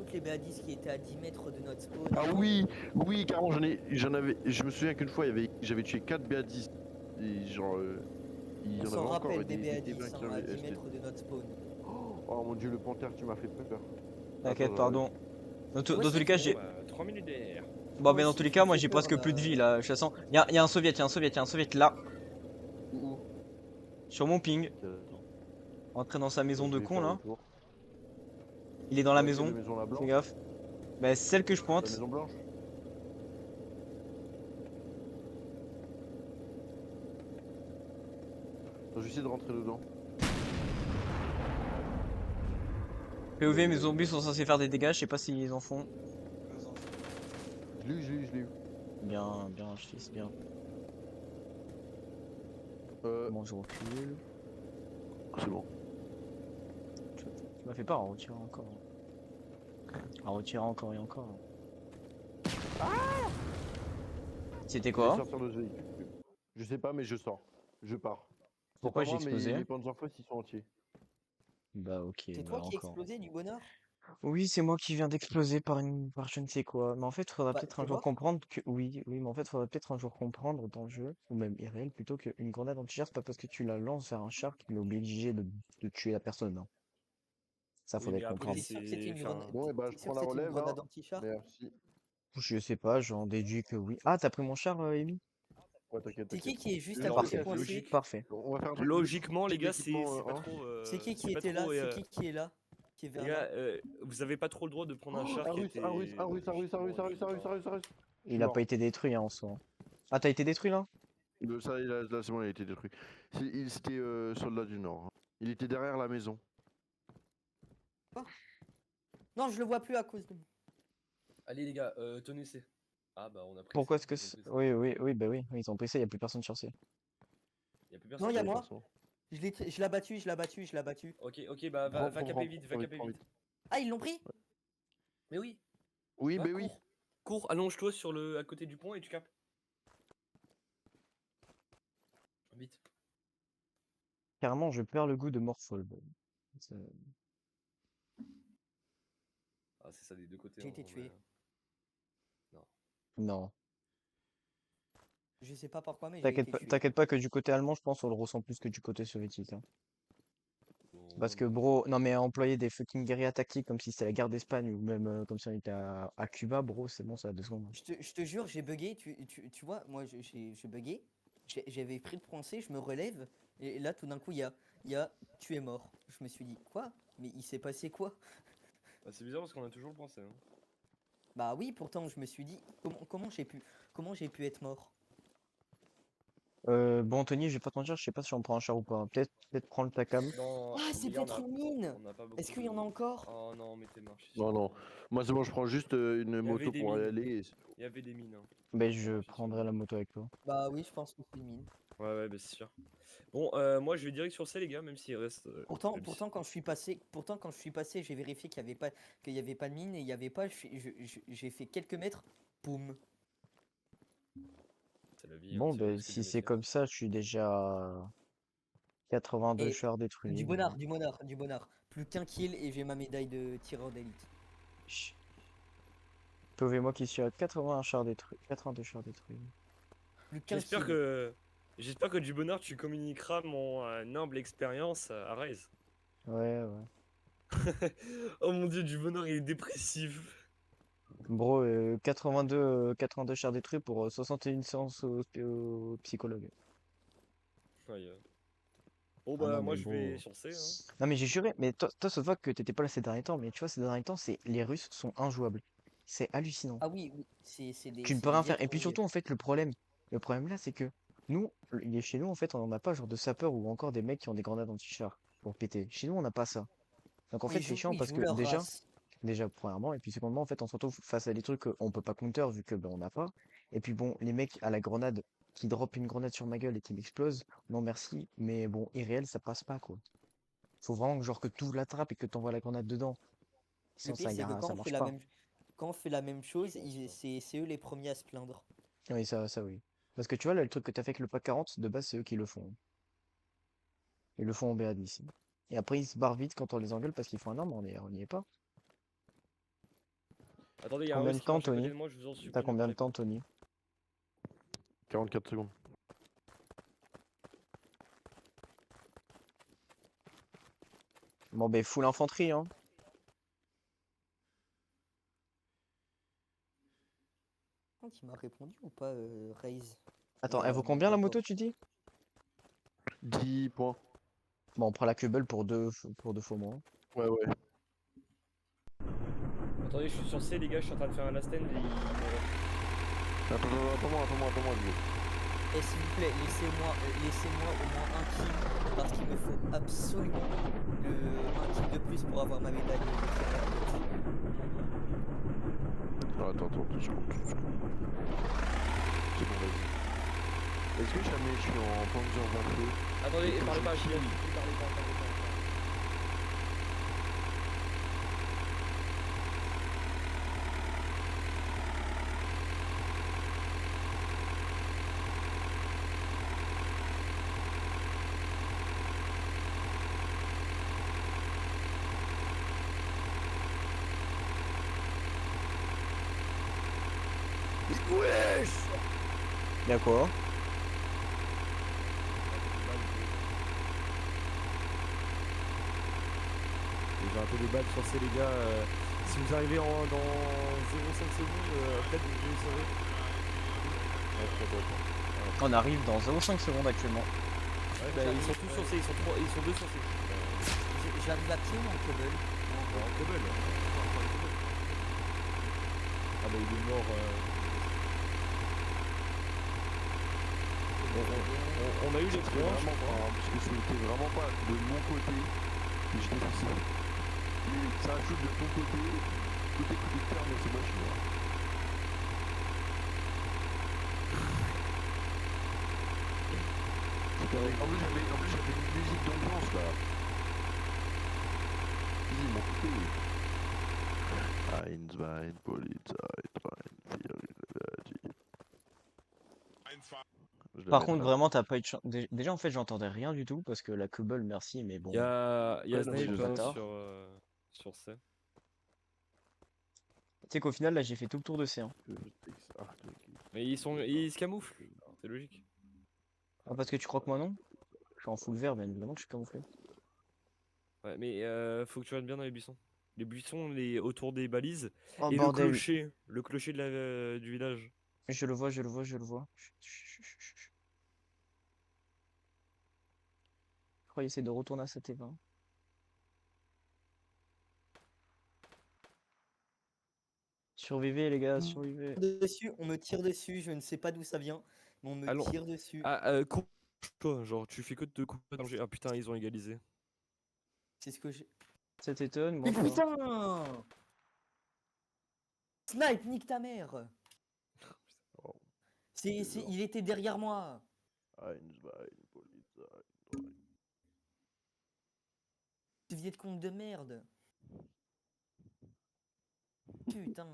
qui étaient à 10 mètres de notre spawn. Ah oui, oui, carrément, j'en avais. Je me souviens qu'une fois, j'avais tué 4 BA10. Et genre, il y On en avait s'en encore. rappelle et des des BA10 qui hein, à avaient 10 ST. mètres de notre spawn. Oh mon dieu, le panthère, tu m'as fait peur. T'inquiète, Attends, pardon. Dans Toi tous aussi, les cas, tu j'ai. Bon, bah, 3 minutes derrière. Bon, Moi ben dans aussi, tous les tu cas, me moi fais j'ai peur, presque plus de là. vie là, chassant. Il y a un soviet, il y a un soviet là, Où? sur mon ping, Ok, attends. entré dans sa maison Je de vais con faire là. le tour. Il est dans la Laquelle, maison, la maison la blanche. fais gaffe. Bah, c'est celle que je La pointe. maison blanche. Attends, j'essaie de rentrer dedans. POV, mes zombies sont censés faire des dégâts, je sais pas s'ils en font. Je l'ai eu. Bien, bien, je fais bien. Bon, je recule. C'est bon. Tu m'as fait peur en retirant encore. En retirant encore et encore. C'était Je vais quoi? sortir de ce véhicule. Je sais pas, mais je sors. Je pars. C'est Pourquoi pas j'ai moi, mais explosé? les Panzerfaust ils sont entiers. Bah ok, C'est bah toi qui as encore. explosé du bonheur? Oui, c'est moi qui viens d'exploser par je ne sais quoi. Mais en fait, faudra Bah, peut-être t'es un jour mort? comprendre que oui, mais en fait, faudra peut-être un jour comprendre dans le jeu, ou même IRL, plutôt qu'une grenade anti-char, c'est pas parce que tu la lances vers un char qu'il est obligé de tuer la personne, hein. Ça, Oui, faudrait mais après, comprendre. T'es sûr que c'était une enfin, grenade? Bon, et bah, je T'es sûr prends que la c'était une relève, hein. grenade anti-char? Merci. Je sais pas, j'en déduis que oui. Ah, t'as pris mon char, Amy? Ouais, t'inquiète, C'est t'inquiète. qui est juste Je à vais côté casser. coincé? logique. Parfait. On va faire un truc. Logiquement, les gars, c'est d'équipement, pas hein. trop. C'est qui c'est pas était là? trop, C'est qui est là? Qui est Les vers gars, là? vous avez pas trop le droit de prendre un char Un qui russe, était. un russe, un russe, un russe, un russe, un russe, un russe, un russe, un russe. Je Il suis a mort. pas été détruit, hein, en soi. Ah, t'as été détruit, là? Ça, là, c'est bon, il a été détruit. C'était soldat du Nord, hein. Il était derrière la maison. Non, je le vois plus à cause de moi. Allez, les gars, tenez C. Ah, bah, on a pris. Pourquoi C, est-ce que... ils ont pris C. Oui, bah oui, ils ont pris ça, y a plus personne sur C. Y a plus personne. Non, y a Ouais, moi. personne. Je l'ai battu. Ok, bah, Prends, va prends, caper prends, vite, va prends caper prends vite. Ah, ils l'ont pris? Mais oui. Oui, Va, bah oui. Cours, allonge-toi à côté du pont et tu capes. Vite. Carrément, je perds le goût de Morphol. Ça- Ah, c'est ça des deux côtés. J'ai hein, été en tué. vrai. Non. Je sais pas pourquoi, mais j'ai été tué. T'inquiète pas que du côté allemand, je pense on le ressent plus que du côté soviétique, hein. Bon, Parce que non, bro, non mais employer des fucking guérillas tactiques comme si c'était la guerre d'Espagne ou même comme si on était à Cuba, bro, c'est bon, ça a 2 secondes. Je te jure, j'ai bugué. Tu vois, moi, j'ai bugué. J'avais pris le point C, je me relève. Et là, tout d'un coup, il y a tu es mort. Je me suis dit, quoi? Mais il s'est passé quoi? bah, c'est bizarre parce qu'on a toujours pensé. Hein. Bah oui, pourtant, je me suis dit, comment j'ai pu être mort? Bon, Anthony, je vais pas te mentir, je sais pas si on prend un char ou pas. Peut-être prendre le Takam. Non, Ah, c'est les gars, peut-être une mine! on n'a pas beaucoup Est-ce qu'il y en a de- encore? Oh non, mettez marche. Non, non. Moi, c'est bon, je prends juste une Il y avait moto des pour y mines. aller. Et c'est tout. Il y avait des mines. Hein. Ben, Ça je marchait sur prendrai les la mines. moto avec toi. Bah oui, je pense que c'est une mine. Ouais, bah c'est sûr. Bon, moi je vais direct sur C, les gars, même s'il reste. Pourtant, même si- pourtant, quand je suis passé, j'ai vérifié qu'il y avait pas de mine et il y avait pas. J'ai fait quelques mètres, boum. C'est la vie, hein, Bon, c'est le ben, risque du si c'est métier. comme ça, je suis déjà à 82 Et chars détruits. du bonheur. Plus qu'un kill et j'ai ma médaille de tireur d'élite. Chut. Sauvez-moi qui suis à 81 chars détruits. 82 chars détruits. Plus qu'un J'espère kill. que. J'espère que du bonheur, tu communiqueras mon humble expérience à Raze. Ouais, ouais. Oh mon dieu, du bonheur, il est dépressif. Bro, 82 chars détruits pour 61 séances au psychologue. Ouais. Bon Ah bah non, moi mais je vais bon. sur C. Hein. Non, mais j'ai juré. Mais toi, ça se voit que t'étais pas là ces derniers temps. Mais tu vois, ces derniers temps, les Russes sont injouables. C'est hallucinant. Ah oui, oui, c'est Tu ne c'est peux des rien faire. Et puis vieilles. surtout, en fait, le problème là, c'est que nous, il est chez nous, en fait, on n'en a pas genre de sapeurs ou encore des mecs qui ont des grenades anti-char pour péter. Chez nous, on n'a pas ça. Donc en fait, c'est chiant Ils parce jouent que leur déjà, race. déjà premièrement, et puis secondement, en fait, on se retrouve face à des trucs qu'on peut pas counter vu que ben, on n'a pas. Et puis bon, les mecs à la grenade qui drop une grenade sur ma gueule et qui m'explose, non merci. Mais bon, irréel, ça passe pas quoi. Faut vraiment que genre que tu ouvres la trappe et que t'envoies la grenade dedans. Le Sans pire, ça, c'est que ça marche pas. quand on fait la même chose, c'est eux les premiers à se plaindre. Oui, ça oui. Parce que tu vois, là, le truc que t'as fait avec le pack 40, de base, c'est eux qui le font. Ils le font en BAD ici. Et après, ils se barrent vite quand on les engueule parce qu'ils font un non, mais on y est pas. Attendez, il y a un Combien russe de qui temps, marche à côté Tony? de moi, je vous en supplie. T'as Ne combien de parlez pas. temps, Tony? 44 secondes. Bon, ben, full infanterie, hein. Il m'a répondu ou pas, Raze? Attends, elle vaut combien la moto, tu dis? 10 points. Bon, on prend la Cubble pour deux faux mots. Ouais, ouais. Attendez, je suis sur C, les gars, je suis en train de faire un last stand et Attends-moi, Hugo. Et s'il vous plaît, laissez-moi au moins un kill parce qu'il me faut absolument un kill de plus pour avoir ma médaille de tireur d'élite. Attends, 2 secondes. C'est bon, vas-y. Est-ce que jamais je suis en Panzer Waffe? Attendez, Comme parlez je pas, kill. parlez pas. Y'a quoi? J'ai raté des balles sur C, les gars. Si vous arrivez dans 0,5 secondes, peut-être vous le saurez. On arrive dans 0,5 secondes actuellement. Ouais, bah, ils sont tous sur C, ils sont deux sur C. J'arrive à pied ou en cable? En Cobble. Ah bah il est mort. On a eu les C'était points, je vraiment crois. pas, hein, parce que c'était vraiment pas de mon côté. Et je défonce. C'est un shoot de ton côté. Côté coup de terre, mais c'est moi, je suis mort. En plus, j'avais une musique d'ambiance là. Ils m'ont coupé. Einstein, Polizei, 43, Je le Par mettrai contre, en- vraiment, t'as pas eu de chance. Déjà, en fait, j'entendais rien du tout parce que la Cubble, merci, mais bon. Il y a Ouais, non, mais Snipe je hein, bâtard. sur C. Tu sais qu'au final, là, j'ai fait tout le tour de C1. Mais ils se camouflent, c'est logique. Ah, parce que tu crois que moi non? Je suis en full vert, bien évidemment que je suis camouflé. Ouais, mais faut que tu restes bien dans les buissons. Les buissons autour des balises Oh et bordel, le clocher du village. je le vois. Je crois qu'il essaie de retourner à sa T20. Survivez les gars, survivez. On me tire dessus, je ne sais pas d'où ça vient. Mais on me Allons. tire dessus. Toi, genre, tu fais que de te couper dans le jeu. Ah putain, ils ont égalisé. C'est ce que j'ai. Ça t'étonne, Mais moi ça va. putain! Snipe, nique ta mère! Oh, Il était derrière moi! Polizei. Ce Viet Cong de merde! Putain!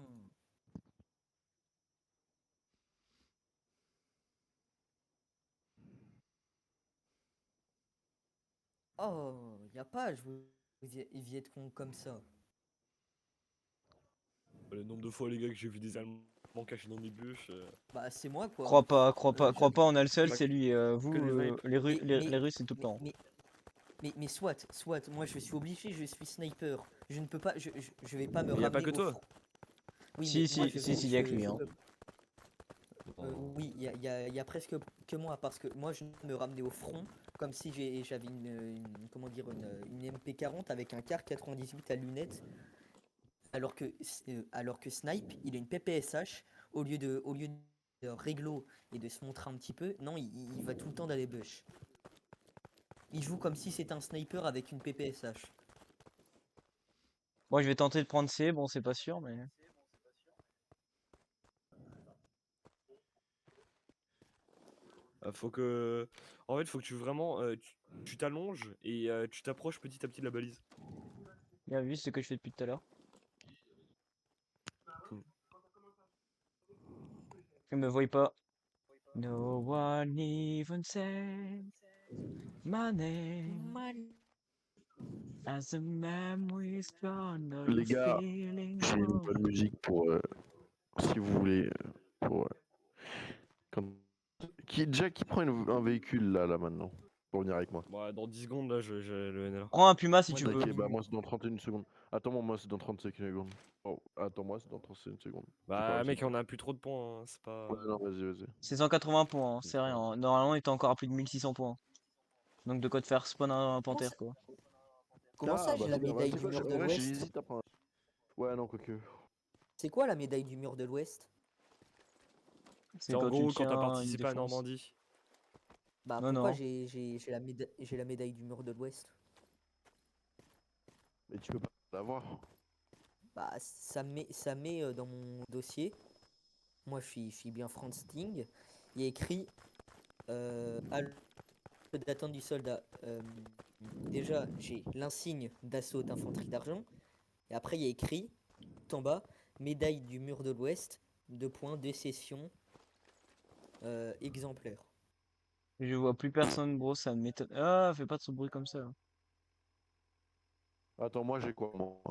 Oh, y a pas à jouer Viet Cong comme ça. Le nombre de fois, les gars, que j'ai vu des Allemands cachés dans des bûches. Bah, c'est moi quoi. Crois pas, on a le seul, Pas c'est lui. Vous, que les snipes. les Russes, Mais- les Russes, c'est tout le temps. Mais soit, moi je suis obligé, je suis sniper. Je ne peux pas, je vais pas me Mais y a pas ramener que au toi. front. Oui, Si, mais moi, si, y a que lui, hein. Oui, il y a presque que moi, parce que moi je me ramenais au front comme si j'avais comment dire, une MP40 avec un car 98 à lunettes, alors que Snipe, il a une PPSH, au lieu de réglo et de se montrer un petit peu, non, il va tout le temps dans les bush. Il joue comme si c'était un sniper avec une PPSH. Moi, je vais tenter de prendre C, bon, c'est pas sûr, mais. Faut que. En fait, faut que tu vraiment. Tu t'allonges et tu t'approches petit à petit de la balise. Bien vu, c'est ce que je fais depuis tout à l'heure. Je me voie pas. No one even said my name. As a memory strong, no Les gars, feeling J'ai une bonne musique pour, si vous voulez, pour, quand... qui prend un véhicule là maintenant pour venir avec moi? Bon, dans 10 secondes, là, j'ai le NLA. Prends un Puma si Moi, tu dans veux. Ok, 10 bah moi minutes. c'est dans 31 secondes. Attends, moi c'est dans 35 secondes. Oh, attends-moi, c'est dans 35 secondes. Bah, pas mec, assez. on a plus trop de points, hein, c'est pas. Ouais, non, vas-y. C'est 180 points, hein, c'est rien. Normalement, il était encore à plus de 1600 points. Donc de quoi te faire spawn un panthère, quoi. Comment ça, j'ai la c'est bien, médaille c'est du quoi, mur de en vrai, l'Ouest? j'hésite à prendre. Ouais, non, quoique. C'est quoi la médaille du mur de l'Ouest? C'est C'est en quand tu gros quand t'as tiens une participé à défense. Normandie. Bah Non, pourquoi non. j'ai la médaille du mur de l'Ouest? Mais tu peux pas l'avoir. Bah ça met dans mon dossier. Moi je suis bien Franz Sting. Il y a écrit à d'attente du soldat. Déjà j'ai l'insigne d'assaut d'infanterie d'argent. Et après il y a écrit tout en bas médaille du mur de l'Ouest, 2 points, décession exemplaire. Je vois plus personne, bro, ça m'étonne. Ah, fais pas de ce bruit comme ça. Attends, moi j'ai quoi moi?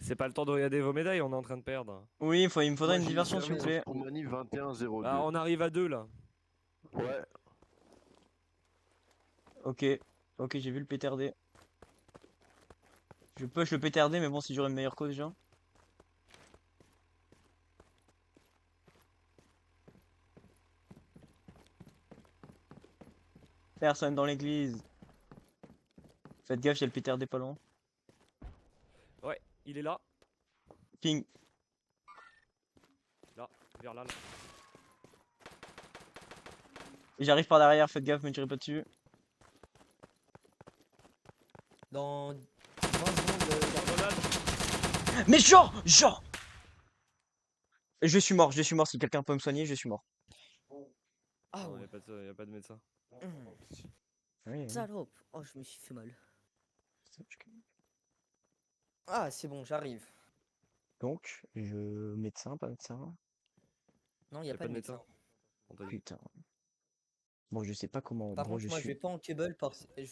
C'est pas le temps de regarder vos médailles, on est en train de perdre. Oui, il me faudrait Moi, une j'ai diversion, s'il vous service plaît. en Roumanie 21-02. Bah, on arrive à 2 là. Ouais. Ok, j'ai vu le PTRD. Je push le PTRD, mais bon, si j'aurais une meilleure cause déjà. Personne dans l'église. Faites gaffe, il y a le PTRD pas loin. Ouais, il est là. Ping. Là, vers là. Et j'arrive par derrière, faites gaffe, me tirez pas dessus. Dans 20 secondes. Mais genre je suis mort, si quelqu'un peut me soigner, je suis mort. Ah Non, ouais. y a pas de médecin. Oui, Salope. Oh, je me suis fait mal. Ah, c'est bon, j'arrive. Donc, médecin, pas médecin. Non, il n'y a pas de médecin. On t'a dit. Putain. Bon, je sais pas comment. Par Bro, contre, moi, je vais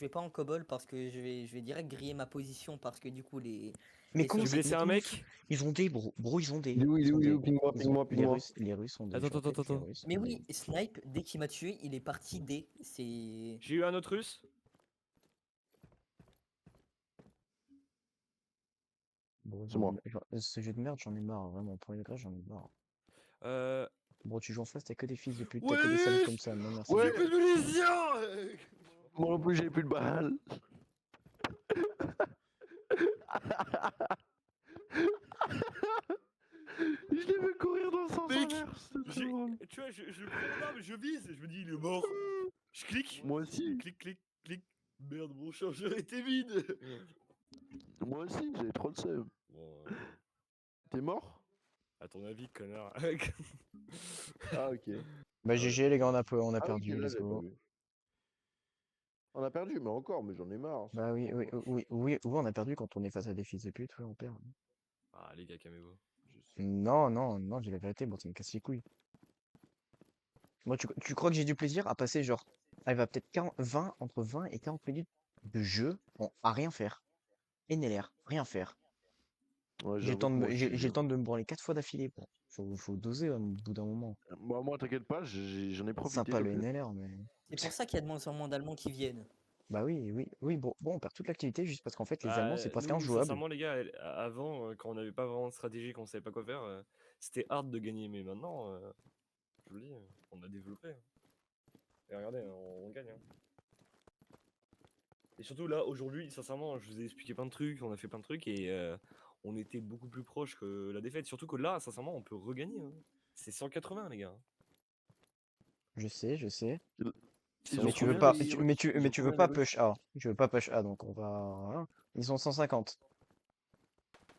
pas en cobble parce que je vais direct griller ma position parce que du coup, les. Mais les comment Tu soldats- veux laisser un mec? Ils ont des, bro, ils ont des. Il est où, Ils ont des. Ping-moi, Ils ont- ping-moi. Les Russes ont des. Attends, je rappelle, attends. les Russes Mais ont oui, des- Snipe, dès qu'il m'a tué, il est parti dès. C'est. J'ai eu un autre russe. Bon, C'est moi. ce jeu de merde, j'en ai marre, vraiment. Pour les gars, j'en ai marre. Euh. Bon, tu joues en face, t'as que des fils de pute, t'as que des salauds comme ça. Non, merci. Ouais. J'ai plus de munitions. Moi non plus, j'ai plus de balles. Je l'ai vu courir dans le sens Mec, inverse. j'ai tu vois, je prends l'arme, je vise, je me dis, il est mort. Je clique, Moi aussi, clique. Merde, mon chargeur était vide. moi aussi, j'avais trop le seum. Bon, T'es mort? à ton avis, connard. Ah, ok. Bah, Ah ouais. GG, les gars, on a Ah, ok, perdu, là, let's j'avais pas go. vu. On a perdu, mais encore, mais j'en ai marre. c'est Bah oui, bon, oui, quoi. oui, on a perdu quand on est face à des fils de pute, oui, on perd. Ah, les gars, calmez-vous. Non, j'ai la vérité, bon, ça me casse les couilles. Moi, tu crois que j'ai du plaisir à passer, genre, il va peut-être 20, entre 20 et 40 minutes de jeu à rien faire. NLR, rien faire. Ouais, J'ai le j'avoue temps que moi aussi. j'ai le temps de me branler 4 fois d'affilée, bon. Faut doser au bout d'un moment. Moi, t'inquiète pas, j'en ai profité. Sympa un le peu. NLR, mais. C'est pour ça qu'il y a de moins en moins d'Allemands qui viennent. Bah oui, bon, on perd toute l'activité juste parce qu'en fait, les Allemands, c'est presque Nous, injouable. sincèrement, les gars, avant, quand on n'avait pas vraiment de stratégie, qu'on savait pas quoi faire, c'était hard de gagner. Mais maintenant, je vous le dis, on a développé. Hein. Et regardez, hein, on gagne. Hein. Et surtout là, aujourd'hui, sincèrement, je vous ai expliqué plein de trucs, on a fait plein de trucs et on était beaucoup plus proche que la défaite. Surtout que là, sincèrement, on peut regagner. Hein. C'est 180, les gars. Je sais. Ils Mais ont tu veux combien, pas, les- mais tu ils ont veux combien, pas les push A. Tu veux pas push A, donc on va. Voilà. Ils sont 150.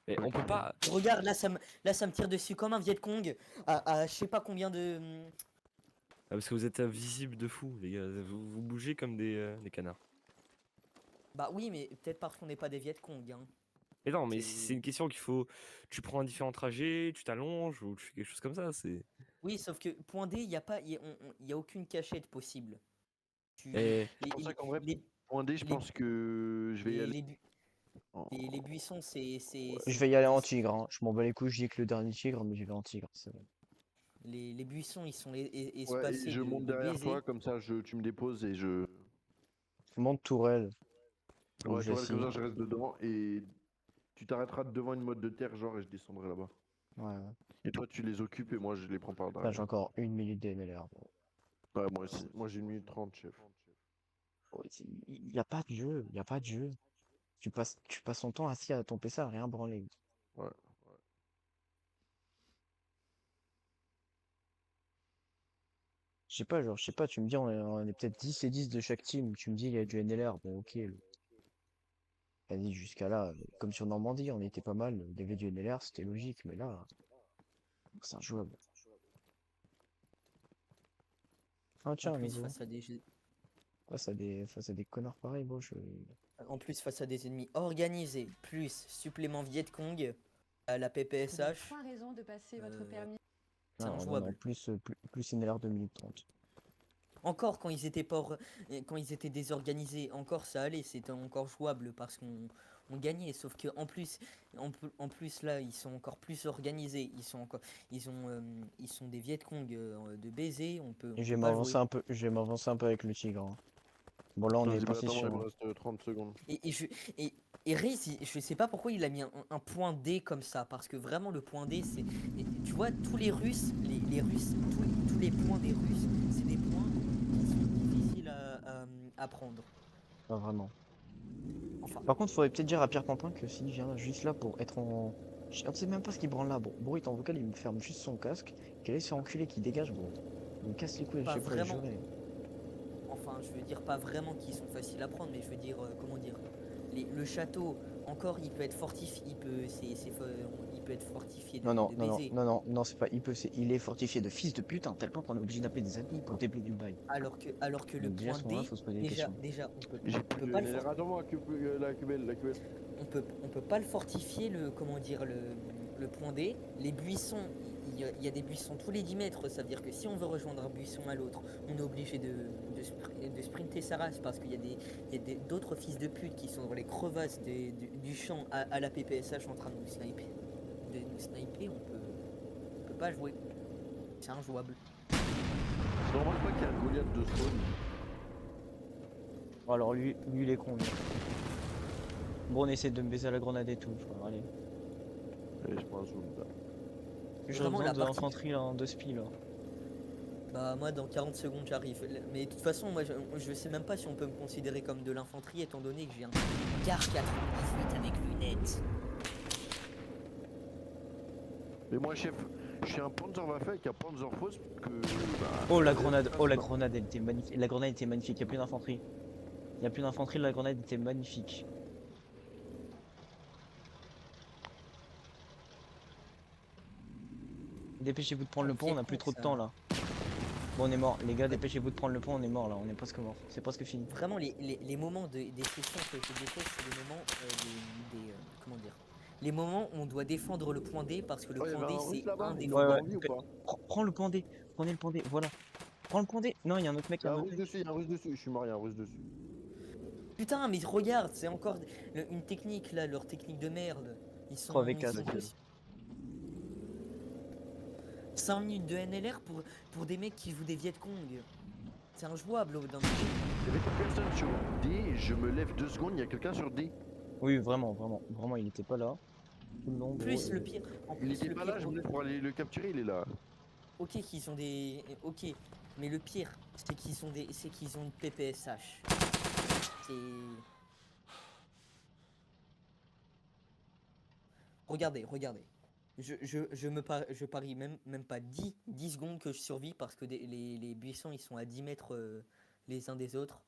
Et on peut pas. Regarde, là, ça me tire dessus comme un Viet Cong à je sais pas combien de. Ah, parce que vous êtes invisibles de fou, les gars. Vous bougez comme des canards. Bah oui, mais peut-être parce qu'on n'est pas des Viet Cong. Hein. Mais non, mais C'est- c'est une question qu'il faut. Tu prends un différent trajet, tu t'allonges ou tu fais quelque chose comme ça. C'est. Oui, sauf que point D, il n'y a, pas, y a aucune cachette possible. Tu, Et C'est pour ça qu'en vrai, les, point D, je les- pense que je vais y les, aller. les bu- en- les buissons, c'est. Je vais y aller en tigre, hein. Je m'en bats les couilles, je dis que le dernier tigre, mais j'y vais en tigre. C'est bon. Les buissons, ils sont Ouais, et espacés je monte de derrière baiser. toi, comme ça, tu me déposes et je. Monte tourelle. Où Ouais, je toi, comme ça, signe. je reste dedans et tu t'arrêteras devant une mode de terre, genre, et je descendrai là-bas. Ouais. Et toi, tu les occupes et moi, je les prends par Là, j'ai derrière. encore 1 minute d'NLR. Bon. Ouais, moi aussi. Moi, j'ai 1 minute 30, chef. Il n'y a pas de jeu, il y a pas de jeu. Tu passes ton temps assis à ton PC à rien branler. Ouais. Je sais pas, tu me dis on est peut-être 10 et 10 de chaque team, tu me dis il y a du NLR, bon ok. Vas-y, jusqu'à là, comme sur Normandie, on était pas mal, il y avait du NLR, c'était logique, mais là, c'est injouable. Ah tiens, En à plus, nouveau. Face à des connards pareils, bon, en plus, face à des ennemis organisés, plus supplément Viet Cong, à la PPSH, 3 raisons de passer votre euh, permis. c'est non, injouable. plus NLR 2 minutes 30. Encore quand ils étaient pas quand ils étaient désorganisés, encore ça allait, c'était encore jouable parce qu'on gagnait. Sauf que en plus là, ils sont encore plus organisés. Ils sont des Viet Cong de baiser. On peut Et je vais pas m'avancer jouer. un peu avec le tigre. Hein. Bon là on est Vas-y, bah, parti attends, sur. il me reste 30 secondes. Et Reis, je sais pas pourquoi il a mis un point D comme ça, parce que vraiment le point D, c'est, tu vois, tous les Russes, les Russes, tous les points des Russes, c'est des points qui sont difficiles à prendre. Pas vraiment. Enfin, Par contre, faudrait peut-être dire à Pierre Pampin que s'il vient juste là pour être en. Je ne sais même pas ce qu'il branle là. Bon, bruit en vocal, il me ferme juste son casque. Qu'elle est sur enculé qui dégage, bon. Il me casse les couilles, Pas je sais pas, vraiment. juré. enfin, je veux dire pas vraiment qu'ils sont faciles à prendre, mais je veux dire, comment dire, le château, encore, il peut être fortifié, il peut être fortifié de, Non, de baiser. c'est pas il peut, c'est il est fortifié de fils de putain, tellement qu'on est obligé d'appeler des amis pour débloquer du bail. Alors que le Donc déjà, à point ce moment-là, D, faut se poser des questions. déjà, J'ai on plus peut de pas le NLR. Attends-moi, la cubelle. on peut pas le fortifier, comment dire, le point D. Les buissons, il y a des buissons tous les 10 mètres, ça veut dire que si on veut rejoindre un buisson à l'autre, on est obligé de sprinter sa race parce qu'il y a d'autres fils de pute qui sont dans les crevasses du champ à la PPSH en train de nous sniper. On peut pas jouer. C'est injouable. Je remarque pas qu'il y a un Goliath de spawn. Bon, alors lui il est con. Lui. Bon, on essaie de me baiser à la grenade et tout, je crois. Allez. Allez, je prends un zoom là. J'ai Vraiment, besoin la de partie- l'infanterie là, en 2 spi là. Bah moi dans 40 secondes j'arrive. Mais de toute façon moi je sais même pas si on peut me considérer comme de l'infanterie étant donné que j'ai un Car 98 avec lunettes. Mais moi, chef, je suis un Panzerwaffe avec un Panzerfaust que. Oh la grenade, oh la grenade, elle était magnifique. La grenade était magnifique, y a plus d'infanterie. Y a plus d'infanterie, la grenade était magnifique. Dépêchez-vous de prendre le pont, on a plus trop de temps là. Bon, on est mort, les gars, dépêchez-vous de prendre le pont, on est mort là, on est presque mort. C'est presque fini. Vraiment, les moments des sessions que je déteste, c'est les moments comment dire, les moments où on doit défendre le point D parce que le Oh, il y point avait D un russe c'est là-bas, un des il est Ouais, encore ouais. en vie ou pas? Prends le point D, prenez le point D, voilà. Prends le point D. Non, il y a un autre mec, Il y il y a a un un autre russe mec. dessus, il y a un russe dessus, je suis mort, il y a un russe dessus. Putain, mais regarde, c'est encore une technique là, leur technique de merde. Ils sont, 3v4. ils sont que- 5 minutes de NLR pour des mecs qui jouent des Viet Cong. C'est injouable dans le jeu. Il y avait personne sur D, je me lève 2 secondes, il y a quelqu'un sur D. Oui, vraiment, vraiment, vraiment, il était pas là. Tout le long, gros, Plus le pire, en Il plus était le pas pire, là, je me lève pour aller le capturer, il est là. ok qu'ils ont des, ok, mais le pire c'est qu'ils ont une PPSH. C'est, regardez. Je parie même pas 10 secondes que je survis parce que les buissons ils sont à 10 mètres les uns des autres.